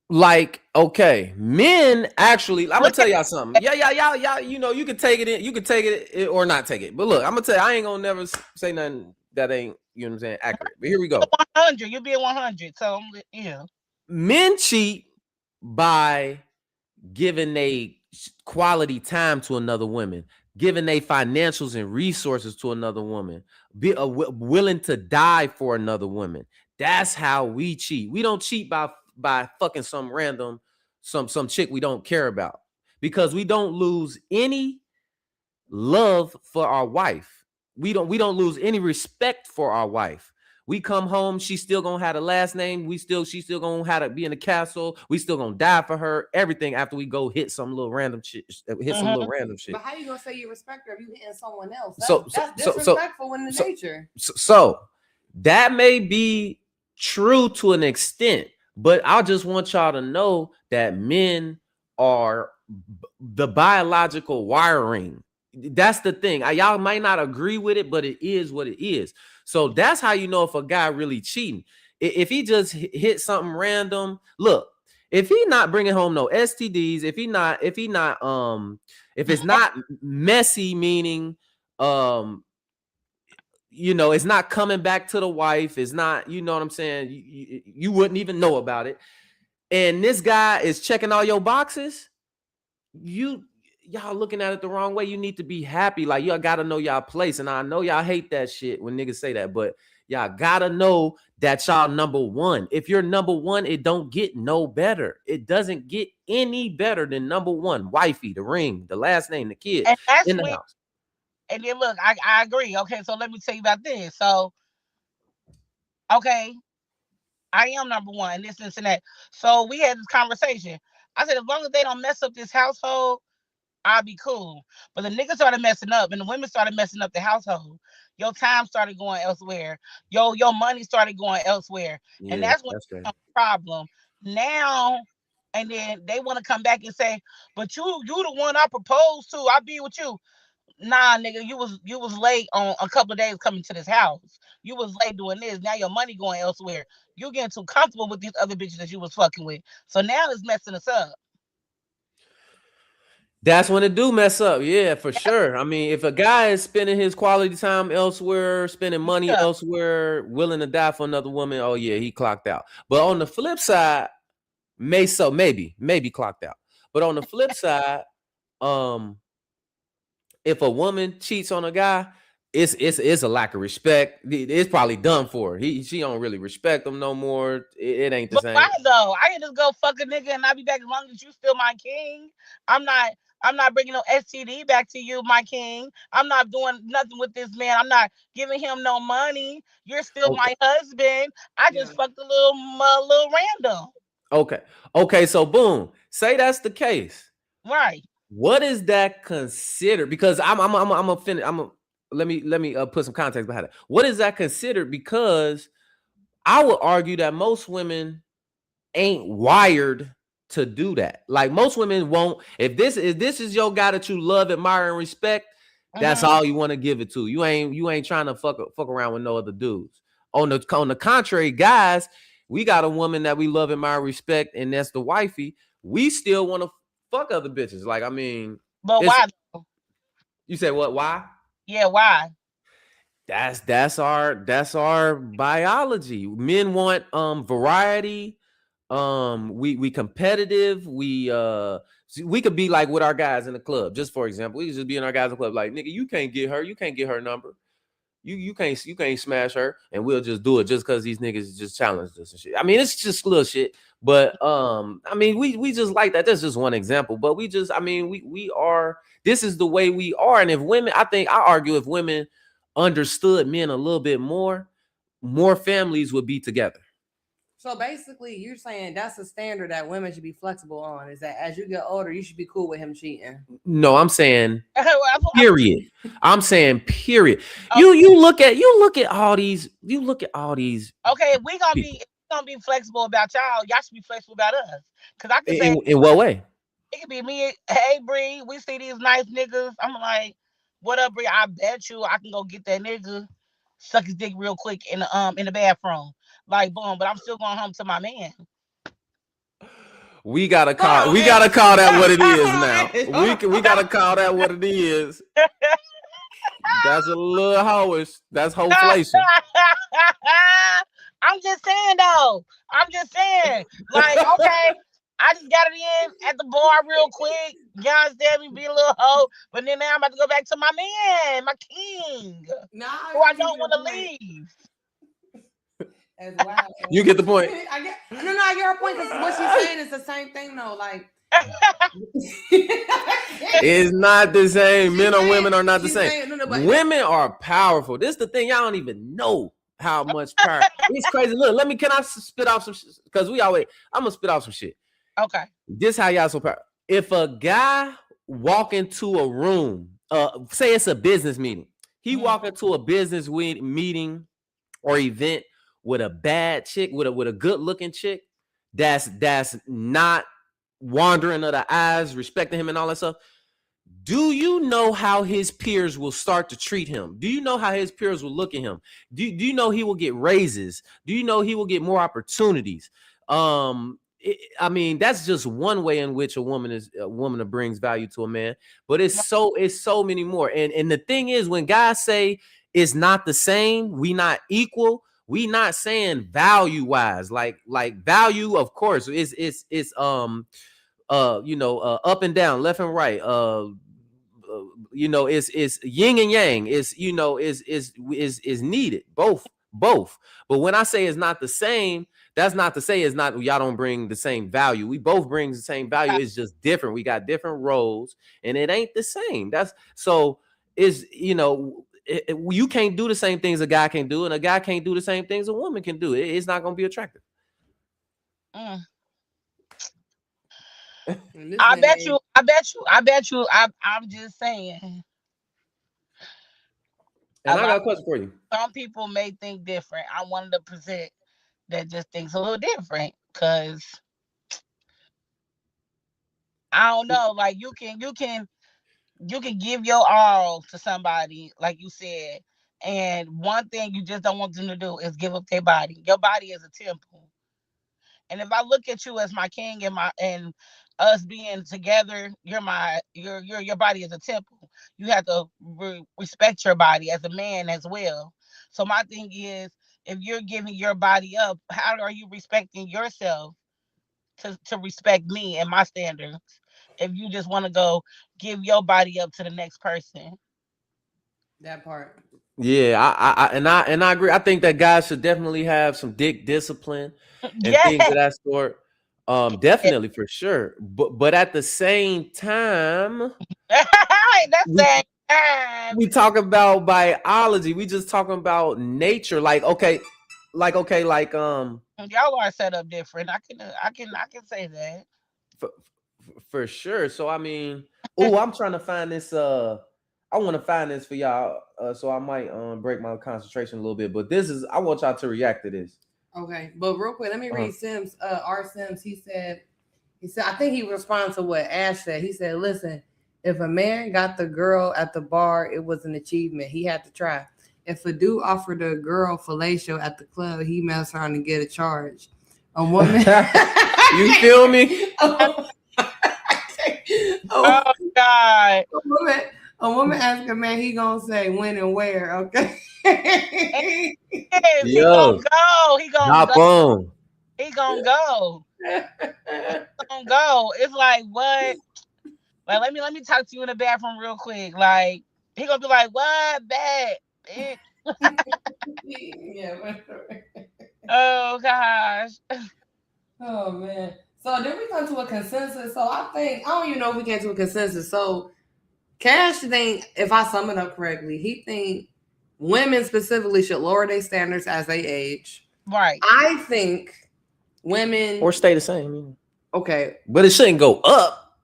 like, okay, men actually, I'm gonna tell y'all something. Y'all, you can take it in, you can take it or not take it. But look, I'm gonna tell you, I ain't gonna never say nothing that ain't, you know what I'm saying, accurate. But here we go. 100. You'll be at 100. So yeah. Men cheat by giving a quality time to another woman, giving they financials and resources to another woman, be willing to die for another woman. That's how we cheat. We don't cheat by fucking some random some chick we don't care about, because we don't lose any love for our wife. We don't lose any respect for our wife. We come home, she's still gonna have the last name. She's still gonna have to be in the castle. We still gonna die for her. Everything after we go hit some little random shit. But how you gonna say you respect her if you hitting someone else? That's disrespectful in the nature. So that may be true to an extent, but I just want y'all to know that men are the biological wiring. That's the thing. Y'all might not agree with it, but it is what it is. So that's how you know if a guy really cheating. If he just hit something random, look, if he not bringing home no STDs, if it's not messy, meaning, you know, it's not coming back to the wife. It's not, you know what I'm saying? You wouldn't even know about it. And this guy is checking all your boxes. Y'all looking at it the wrong way. You need to be happy. Like, y'all gotta know y'all place. And I know y'all hate that shit when niggas say that, but y'all gotta know that y'all number one. If you're number one, it don't get no better. It doesn't get any better than number one. Wifey, the ring, the last name, the kid in the house. And then look, I agree. Okay, so let me tell you about this. So, okay, I am number one, this and that. So we had this conversation. I said, as long as they don't mess up this household, I'll be cool. But the niggas started messing up and the women started messing up the household. Your time started going elsewhere. Your money started going elsewhere. Yeah, and that's what becomes a problem. Now, and then they want to come back and say, but you the one I proposed to. I be with you. Nah, nigga, you was late on a couple of days coming to this house. You was late doing this. Now your money going elsewhere. You getting too comfortable with these other bitches that you was fucking with. So now it's messing us up. That's when it do mess up. Yeah, for sure. I mean, if a guy is spending his quality time elsewhere, spending money elsewhere, willing to die for another woman, oh yeah, he clocked out. But on the flip side, maybe clocked out. But on the flip side, if a woman cheats on a guy, it's a lack of respect. It's probably done for her. She don't really respect him no more. It ain't the same. Why though? I can just go fuck a nigga and I'll be back as long as you still my king. I'm not bringing no STD back to you, my king. I'm not doing nothing with this man. I'm not giving him no money. You're still my husband. I just fucked a little random. Okay. So boom. Say that's the case. Right. What is that considered? Because I'm gonna finish. Let me put some context behind it. What is that considered? Because I would argue that most women ain't wired to do that. Like, most women won't. If this is your guy that you love, admire, and respect, that's all you want to give it to. You ain't trying to fuck around with no other dudes. On the contrary, guys, we got a woman that we love, admire, respect, and that's the wifey. We still want to fuck other bitches. Like, I mean, but why? You said what? Why? Yeah, why? That's our biology. Men want variety. We competitive. We could be like with our guys in the club. Just for example, we could just be in our guys in the club. Like, nigga, you can't get her. You can't get her number. You can't smash her, and we'll just do it just because these niggas just challenged us and shit. I mean, it's just little shit. But I mean, we just like that. That's just one example. But we are. This is the way we are. And if women, I argue, if women understood men a little bit more families would be together. So basically, you're saying that's a standard that women should be flexible on, is that as you get older, you should be cool with him cheating. No, I'm saying period. I'm saying period. Okay. You look at all these. Okay, if we gonna be flexible about y'all should be flexible about us. Cause I can say, in what way? It could be me. Hey, Bree, we see these nice niggas. I'm like, what up, Bree? I bet you I can go get that nigga, suck his dick real quick in the bathroom. Like, boom, but I'm still going home to my man. We gotta call that what it is now. We gotta call that what it is. That's a little hoish. That's hoflation. I'm just saying though. Like, okay, I just got it in at the bar real quick. You understand me? Be a little hoe. But then now I'm about to go back to my man, my king. Who I don't want to leave. As wild. You get the point. I get her point, because what she's saying is the same thing though. Like, it's not the same. Men or women are not the same. Women are powerful. This is the thing y'all don't even know. how much power. It's crazy. Look, can I spit off some shit? Because I'm gonna spit off some shit. Okay. This how y'all so power. If a guy walk into a room, say it's a business meeting, he walk into a business meeting or event with a bad chick, with a good looking chick, that's not wandering of the eyes, respecting him and all that stuff. Do you know how his peers will start to treat him? Do you know how his peers will look at him? Do you know he will get raises? Do you know he will get more opportunities? I mean, that's just one way in which a woman brings value to a man, but it's so many more. And the thing is, when guys say it's not the same, we not equal, we not saying value wise, like value, of course, it's up and down, left and right, it's yin and yang, is needed, both. But when I say it's not the same, that's not to say it's not, y'all don't bring the same value. We both bring the same value. It's just different. We got different roles, and it ain't the same. That's so is you can't do the same things a guy can do, and a guy can't do the same things a woman can do. It's not going to be attractive. I bet you. I'm just saying. And I got a question for you. Some people may think different. I wanted to present that just thinks a little different, because I don't know. Like you can give your all to somebody, like you said, and one thing you just don't want them to do is give up their body. Your body is a temple, and if I look at you as my king and us being together, your body is a temple. You have to respect your body as a man as well. So my thing is, if you're giving your body up, how are you respecting yourself to respect me and my standards? If you just want to go give your body up to the next person. That part. Yeah, I agree. I think that guys should definitely have some dick discipline and things of that sort. Definitely, for sure. But at the same time, we talk about biology. We just talking about nature. Y'all are set up different. I can say that for sure. So I mean, I'm trying to find this. I want to find this for y'all. So I might break my concentration a little bit. But I want y'all to react to this. Okay, but real quick, let me read Sims. R. Sims. He said, I think he responds to what Ash said. He said, "Listen, if a man got the girl at the bar, it was an achievement. He had to try. If a dude offered a girl fellatio at the club, he messed around and get a charge. A woman, you feel me? Oh God! A woman ask a man, he gonna say when and where. Okay." He gonna go. He gonna go. He gonna go. It's like, what? Like, let me talk to you in the bathroom real quick. Like, he gonna be like, what? Bad. Yeah. Oh gosh. Oh man. So did we come to a consensus? So I don't even know if we came to a consensus. So Cash think, if I sum it up correctly, he think women specifically should lower their standards as they age. Right. I think women or stay the same. Okay. But it shouldn't go up.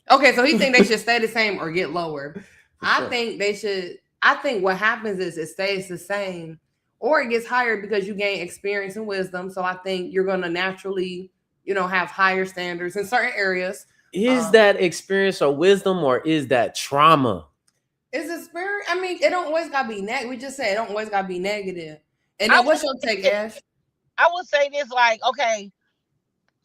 Okay, so he think they should stay the same or get lower. I think they should. I think what happens is it stays the same or it gets higher because you gain experience and wisdom. So I think you're going to naturally, have higher standards in certain areas. Is that experience or wisdom, or is that trauma? It's experience. I mean, it don't always gotta be negative. We just said it don't always gotta be negative. And then what's your take, Ash? I would say this, like, okay,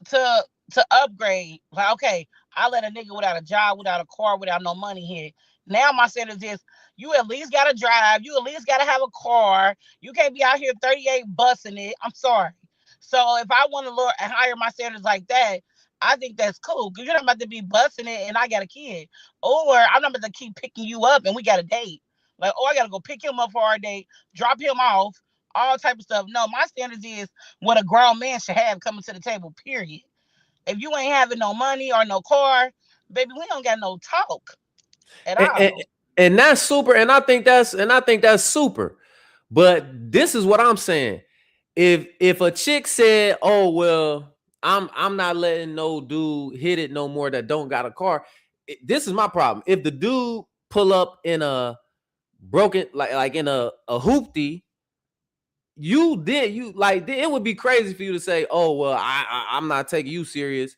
to upgrade, like, okay, I let a nigga without a job, without a car, without no money here. Now my standard is you at least gotta drive, you at least gotta have a car. You can't be out here 38 busing it. I'm sorry. So if I want to lower and higher my standards like that, I think that's cool, because you're not about to be busting it and I got a kid, or I'm not about to keep picking you up and we got a date. Like, oh, I gotta go pick him up for our date, drop him off, all type of stuff. No, my standards is what a grown man should have coming to the table, period. If you ain't having no money or no car, baby, we don't got no talk at all. And that's super. And I think that's super. But this is what I'm saying. If a chick said, "Oh well, I'm not letting no dude hit it no more that don't got a car," this is my problem. If the dude pull up in a broken like in a hoopty, it would be crazy for you to say, "Oh well, I'm not taking you serious."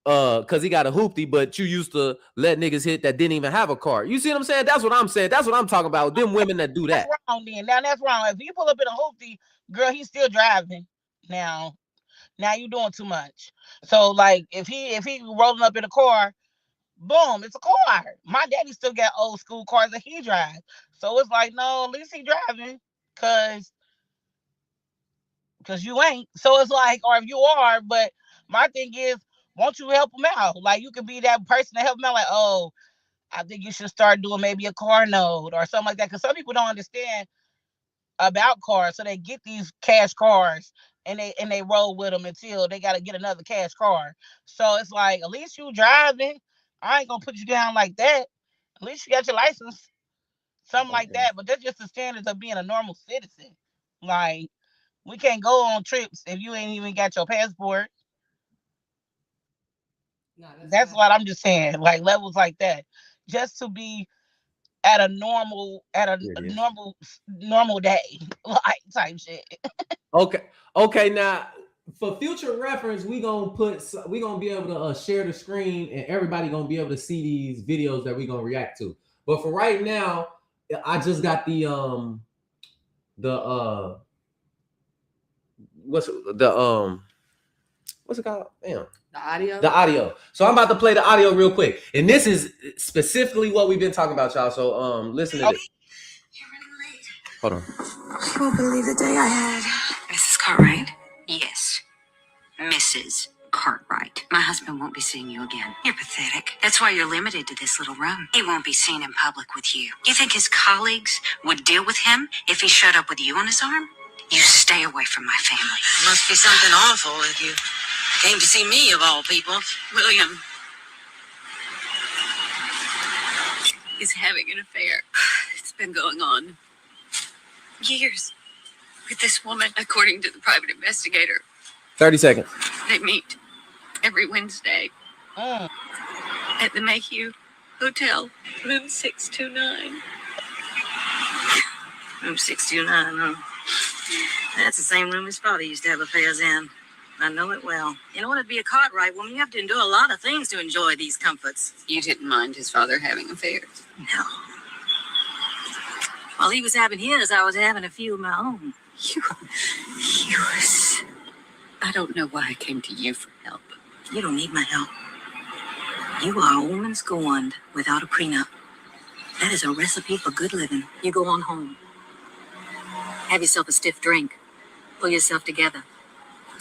Because he got a hoopty, but you used to let niggas hit that didn't even have a car. You see what I'm saying? That's what I'm saying. That's what I'm talking about. Them women that do that. That's wrong then. Now that's wrong. If you pull up in a hoopty, girl, he's still driving. Now you doing too much. So like if he rolling up in a car, boom, it's a car. My daddy still got old school cars that he drives. So it's like, no, at least he driving. Cause you ain't. So it's like, or if you are, but my thing is, won't you help him out? Like you could be that person to help him out, like, oh, I think you should start doing maybe a car note or something like that. Because some people don't understand about cars, so they get these cash cars and they roll with them until they got to get another cash car. So it's like, at least you driving. I ain't gonna put you down like that. At least you got your license, something like Okay. that. But that's just the standards of being a normal citizen. Like we can't go on trips if you ain't even got your passport. No, That's what I'm just saying. Like levels like that, just to be at a normal Here it is. normal day, like type shit. Okay. Now, for future reference, we gonna be able to share the screen, and everybody gonna be able to see these videos that we gonna react to. But for right now, I just got the what's it called? Damn. The audio. So I'm about to play the audio real quick. And this is specifically what we've been talking about, y'all. So listen to this. You're running late. Hold on. You won't believe the day I had. Mrs. Cartwright? Yes. Mrs. Cartwright. My husband won't be seeing you again. You're pathetic. That's why you're limited to this little room. He won't be seen in public with you. You think his colleagues would deal with him if he showed up with you on his arm? You stay away from my family. It must be something awful if you came to see me, of all people. William is having an affair. It's been going on years with this woman, according to the private investigator. 30 seconds. They meet every Wednesday Mm. at the Mayhew Hotel, room 629. Room 629, huh? That's the same room his father used to have affairs in. I know it well. In order to be a Cartwright woman, you have to endure a lot of things to enjoy these comforts. You didn't mind his father having affairs? No. While he was having his, I was having a few of my own. I don't know why I came to you for help. You don't need my help. You are a woman scorned without a prenup. That is a recipe for good living. You go on home. Have yourself a stiff drink. Pull yourself together.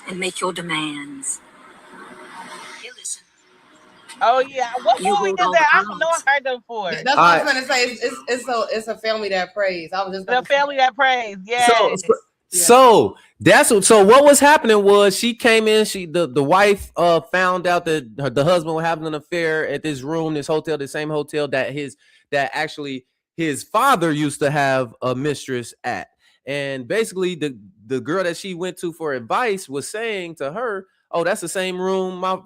And make your demands. You listen. Oh yeah, what You movie hold is all that? the I don't know. I heard them before. That's what I was gonna say. It's a family that prays. I was just The about to say family that prays. Yeah. So what was happening was she came in, the wife found out that the husband was having an affair at this hotel, the same hotel that actually his father used to have a mistress at. And basically the girl that she went to for advice was saying to her, "Oh, that's the same room my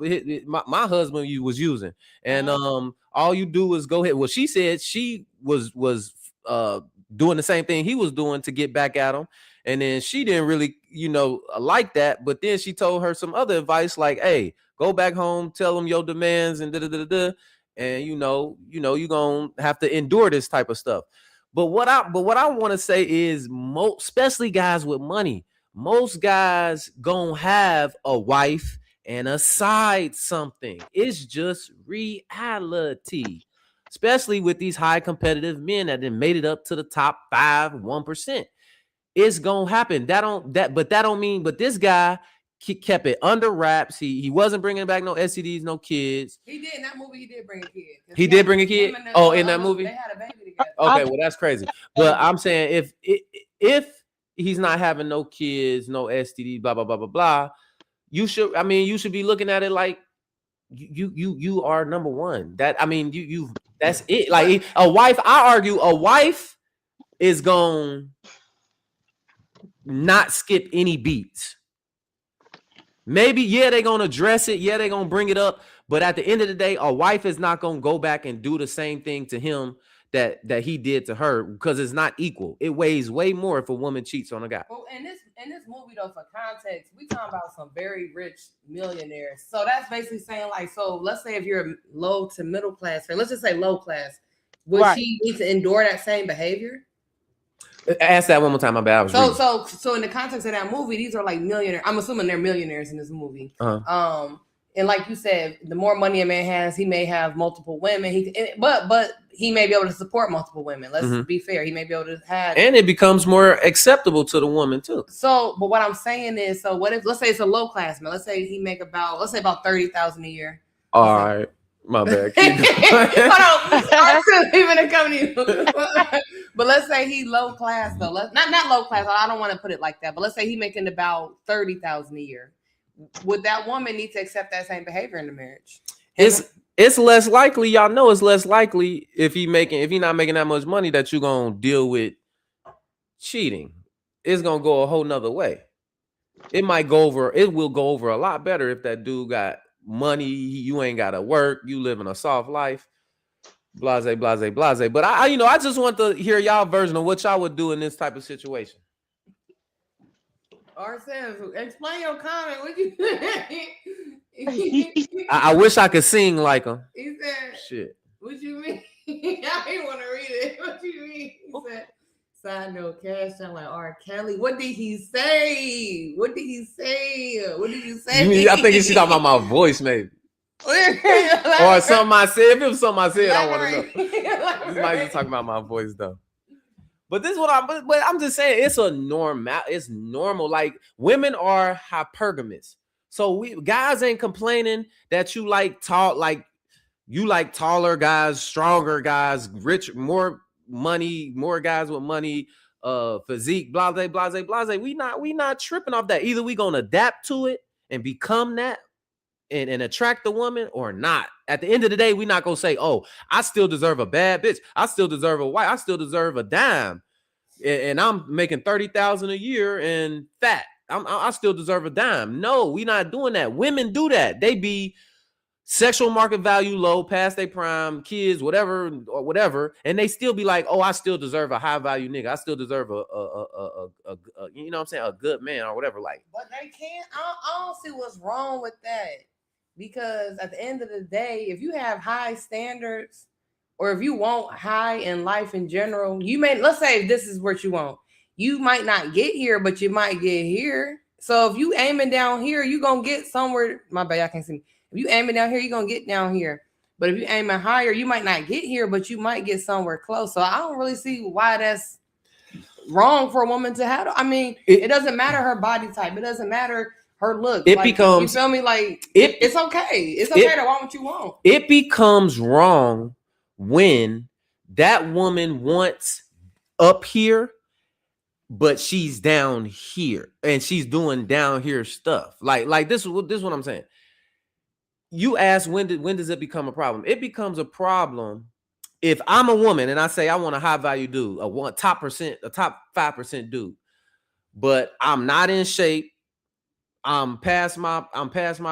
husband was using. And all you do is go ahead." Well, she said she was doing the same thing he was doing to get back at him. And then she didn't really, like that. But then she told her some other advice, like, "Hey, go back home, tell them your demands, and and you're gonna have to endure this type of stuff." But what I want to say is, especially guys with money, most guys gonna have a wife and a side something. It's just reality. Especially with these high competitive men that then made it up to the top 1%. It's gonna happen. But this guy kept it under wraps. He wasn't bringing back no STDs, no kids. he did in that movie. He did bring a kid. He did bring a kid. Oh, in that movie. They had a baby together. Okay, well that's crazy. But I'm saying if he's not having no kids, no STD, blah blah blah blah blah, you should be looking at it like you are number one. That's it. Like a wife, I argue, a wife is going not skip any beats. Maybe, yeah, they're gonna address it, yeah, they're gonna bring it up, but at the end of the day, a wife is not gonna go back and do the same thing to him that he did to her, because it's not equal. It weighs way more if a woman cheats on a guy. Well, in this movie though, for context, we talking about some very rich millionaires. So that's basically saying, like, so let's say if you're low to middle class, or let's just say low class, would Right. she need to endure that same behavior? Ask that one more time. My bad. I was reading. So in the context of that movie, these are like millionaires. I'm assuming they're millionaires in this movie. Uh-huh. And like you said, the more money a man has, he may have multiple women. But he may be able to support multiple women. Let's be fair. He may be able to have, and it becomes more acceptable to the woman too. So, but what I'm saying is, so what if, let's say it's a low class man. Let's say he make about $30,000 a year. All right. My bad. Hold on. Even a company. But let's say he low class though. Not low class. I don't want to put it like that. But let's say he making about $30,000 a year. Would that woman need to accept that same behavior in the marriage? It's less likely. Y'all know it's less likely if he not making that much money that you're gonna deal with cheating. It's gonna go a whole nother way. It will go over a lot better if that dude got money. You ain't gotta work. You living a soft life. Blase. But I just want to hear y'all version of what y'all would do in this type of situation. Arsene, explain your comment. What you? I wish I could sing like him. He said, "Shit." What you mean? I didn't want to read it. What you mean? He said, "Side note, cash sound like R. Kelly." What did he say? What did you say? I think she's talking about my voice, maybe. Or something I said. If it was something I said, I want to know. This might be talking about my voice though. But this is what I'm just saying, it's normal. Like, women are hypergamous. So guys ain't complaining that you like taller guys, stronger guys, rich, more money, more guys with money, physique, blase. We not tripping off that. Either we gonna adapt to it and become that and attract the woman or not. At the end of the day, we not gonna say, oh, I still deserve a bad bitch. I still deserve a wife. I still deserve a dime. And I'm making $30,000 a year and fat. I still deserve a dime. No, we not doing that. Women do that. They be sexual market value low, past their prime, kids, whatever, and they still be like, oh, I still deserve a high value nigga. I still deserve a you know what I'm saying, a good man or whatever. Like, but they can't. I don't see what's wrong with that, because at the end of the day, if you have high standards, or if you want high in life in general, let's say this is what you want. You might not get here, but you might get here. So if you aiming down here, you gonna get somewhere. My bad, I can't see me. If you aiming down here, you're gonna get down here. But if you aiming higher, you might not get here, but you might get somewhere close. So I don't really see why that's wrong for a woman to have. I mean, it doesn't matter her body type. It doesn't matter her look. It becomes, you feel me? Like it's okay. It's okay to want what you want. It becomes wrong when that woman wants up here, but she's down here and she's doing down here stuff. Like this is what I'm saying. You ask, when does it become a problem? It becomes a problem if I'm a woman and I say I want a high value dude, a top 5% dude, but I'm not in shape. I'm past my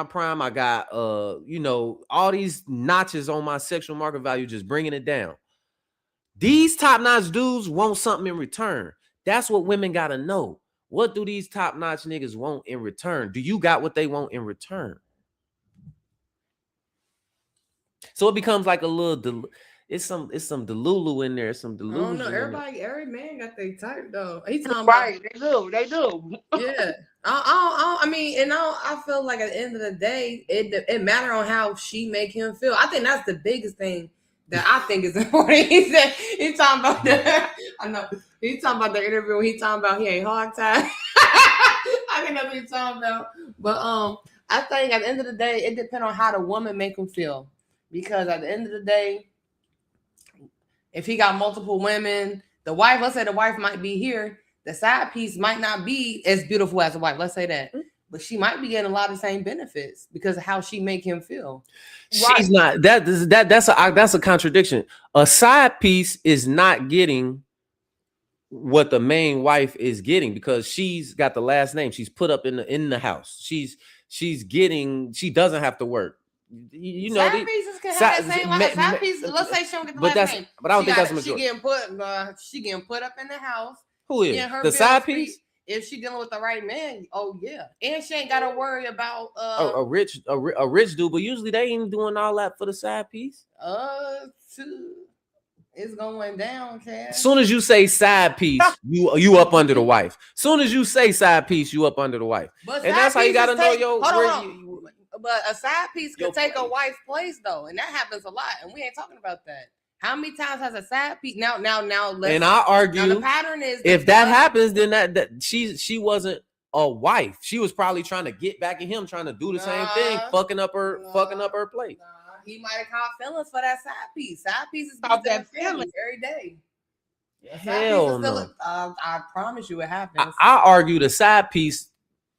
prime. I got all these notches on my sexual market value, just bringing it down. These top notch dudes want something in return. That's what women gotta know. What do these top notch niggas want in return? Do you got what they want in return? So it becomes like a little, it's some Delulu in there. Some Delulu. I don't know. Every man got their type though. He's talking right. They do. Yeah. I feel like at the end of the day, it matter on how she make him feel. I think that's the biggest thing that I think is important. He's talking about he's talking about the interview when he's talking about he ain't hog tied. I think that's what he's talking about. But I think at the end of the day, it depends on how the woman make him feel. Because at the end of the day, if he got multiple women, let's say the wife might be here, the side piece might not be as beautiful as the wife. Let's say that. But she might be getting a lot of the same benefits because of how she make him feel. She's not. That's a contradiction. A side piece is not getting what the main wife is getting, because she's got the last name. She's put up in the house. She doesn't have to work. You know, side pieces can have that same life. Side pieces, let's say she don't get the last name. But I don't think that's the majority. She getting put up in the house. Who is her the side piece? If she dealing with the right man, oh yeah, and she ain't got to worry about a rich dude. But usually they ain't doing all that for the side piece. It's going down, Cass. As soon as you say side piece, you up under the wife. As soon as you say side piece, you up under the wife. But and that's how you gotta know your. But a side piece could take a wife's place though, and that happens a lot. And we ain't talking about that. How many times has a side piece? Now. And I argue, the pattern is if that happens, then that she wasn't a wife. She was probably trying to get back at him, trying to do the same thing, fucking up her plate. He might have caught feelings for that side piece. Side pieces about that feeling every day. Hell no. I promise you, it happens. I argue the side piece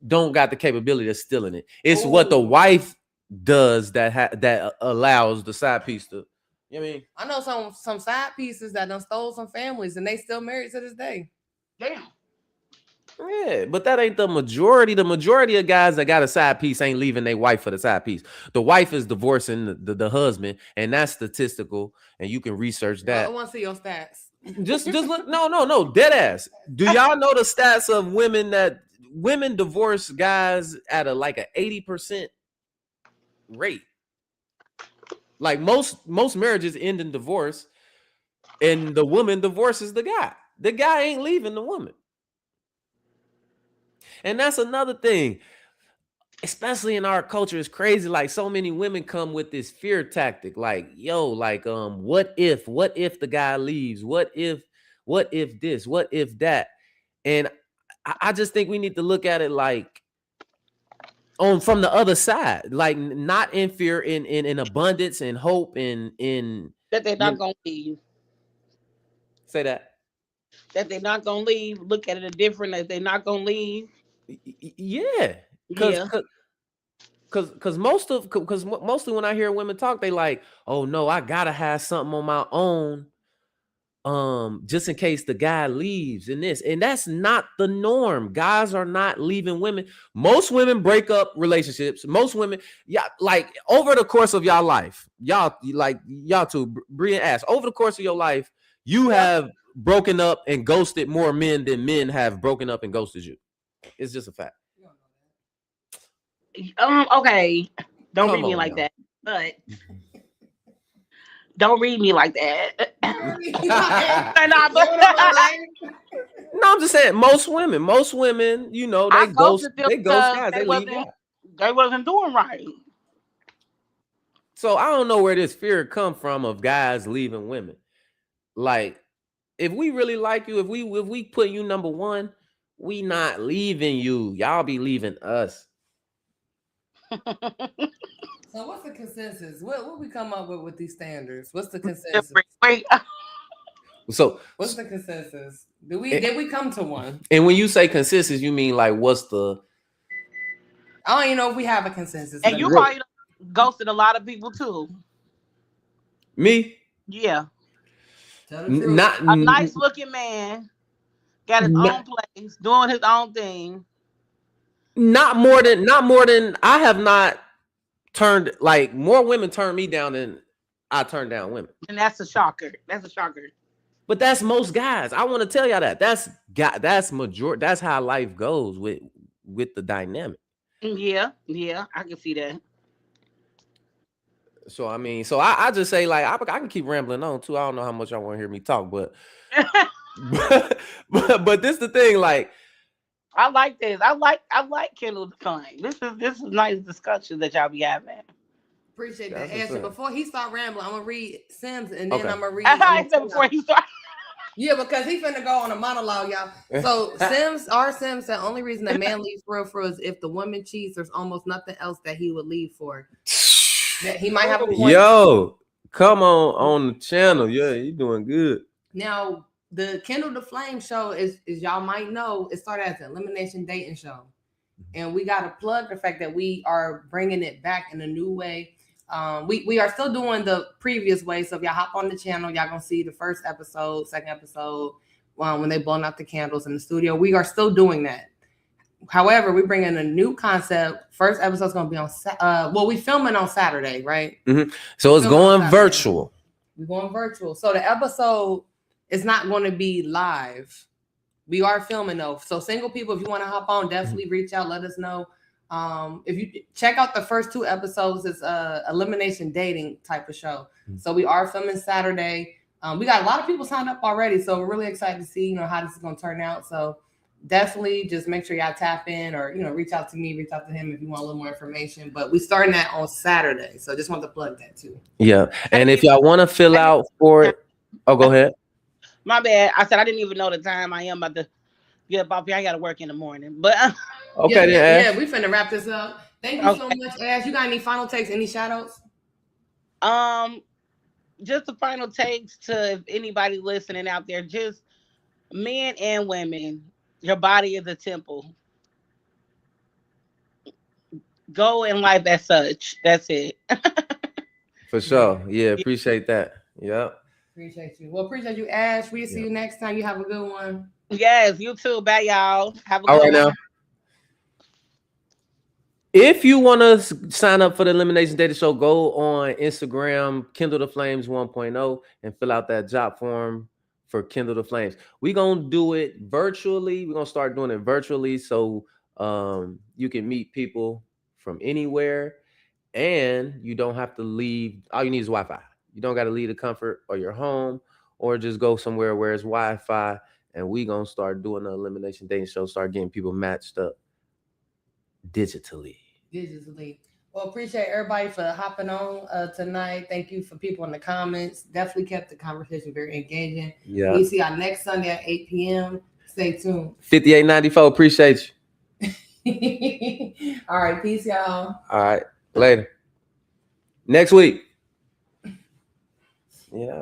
don't got the capability of stealing it. It's what the wife does that allows the side piece to. You know what I mean? I know some side pieces that done stole some families and they still married to this day. Damn. Yeah, but that ain't the majority. The majority of guys that got a side piece ain't leaving their wife for the side piece. The wife is divorcing the husband, and that's statistical, and you can research that. I want to see your stats. Just look. No, dead ass. Do y'all know the stats of women divorce guys at a 80% rate? Like most marriages end in divorce, and the woman divorces the guy. The guy ain't leaving the woman. And that's another thing, especially in our culture. It's crazy. Like, so many women come with this fear tactic. Like, what if the guy leaves? What if this? What if that? And I just think we need to look at it like from the other side, like not in fear, in abundance and hope, in that they're not gonna leave. Say that they're not gonna leave. Look at it different. That they're not gonna leave. Yeah, because mostly when I hear women talk, they like, oh no, I gotta have something on my own, just in case the guy leaves, and that's not the norm. Guys are not leaving women. Most women break up relationships. Most women, like over the course of y'all life, y'all too, Bria and Ash, over the course of your life, you have broken up and ghosted more men than men have broken up and ghosted you. It's just a fact. Okay. Don't read me like that. But don't read me like that. No, I'm just saying most women, they ghost guys. They wasn't doing right. So I don't know where this fear come from of guys leaving women. Like, if we really like you, if we put you number one, we not leaving you. Y'all be leaving us. So what's the consensus? What we come up with these standards? What's the consensus? So what's the consensus? Did we come to one? And when you say consensus, you mean like what's the? I don't even know if we have a consensus. And you probably ghosted a lot of people too. Me? Yeah. Not a nice looking man. Got his own place, doing his own thing. Not more than I have not turned, like, more women turn me down than I turn down women. And that's a shocker. But that's most guys. I want to tell y'all that. That's majority. That's how life goes with the dynamic. Yeah, I can see that. So I mean, I just say, like, I can keep rambling on too. I don't know how much y'all want to hear me talk, but but this the thing, like, I like this. I like Kendall Define. This is nice discussion that y'all be having. Appreciate that answer. Before he start rambling, I'm gonna read Sims and then I'm gonna read. I said before he start. Yeah, because he's finna go on a monologue, y'all. So Sims, the only reason a man leaves for real is if the woman cheats. There's almost nothing else that he would leave for. That he might have a point. Yo, come on the channel. Yeah, you doing good. Now, the Kindle the Flame show is y'all might know, it started as an elimination dating show. And we got to plug the fact that we are bringing it back in a new way. We are still doing the previous way. So if y'all hop on the channel, y'all going to see the first episode, second episode. when they blowing out the candles in the studio. We are still doing that. However, we bring in a new concept. First episode's going to be on, we filming on Saturday, right? So it's going virtual. We're going virtual. So the episode is not going to be live. We are filming though. So single people, if you want to hop on, definitely reach out. Let us know. If you check out the first 2 episodes, it's a elimination dating type of show. So we are filming Saturday. We got a lot of people signed up already. So we're really excited to see, how this is going to turn out. So definitely just make sure y'all tap in or, reach out to me, reach out to him if you want a little more information. But we're starting that on Saturday. So just want to plug that too. Yeah. And if y'all want to fill out for it, go ahead. My bad. I said I didn't even know the time. I am about to get up off here. I got to work in the morning. But okay, yeah, we finna wrap this up. Thank you so much, Ash. You got any final takes? Any shout outs? Just the final takes to if anybody listening out there, just men and women. Your body is a temple. Go in life as such. That's it. For sure. Yeah, appreciate that. Yep. Appreciate you. Well, appreciate you, Ash. We'll see you next time. You have a good one. Yes, you too. Bye, y'all. Have a good All right one. now. If you want to sign up for the Elimination Dating Show, go on Instagram, Kindle the Flames 1.0, and fill out that job form for Kindle the Flames. We're going to do it virtually. We're going to start doing it virtually so you can meet people from anywhere and you don't have to leave. All you need is Wi-Fi. You don't got to leave the comfort of your home or just go somewhere where it's Wi-Fi, and we're going to start doing the Elimination Dating Show, start getting people matched up digitally. Well, appreciate everybody for hopping on tonight. Thank you for people in the comments. Definitely kept the conversation very engaging. Yeah. We'll see y'all next Sunday at 8 p.m. Stay tuned. 5894. Appreciate you. All right. Peace, y'all. All right. Later. Next week. Yeah.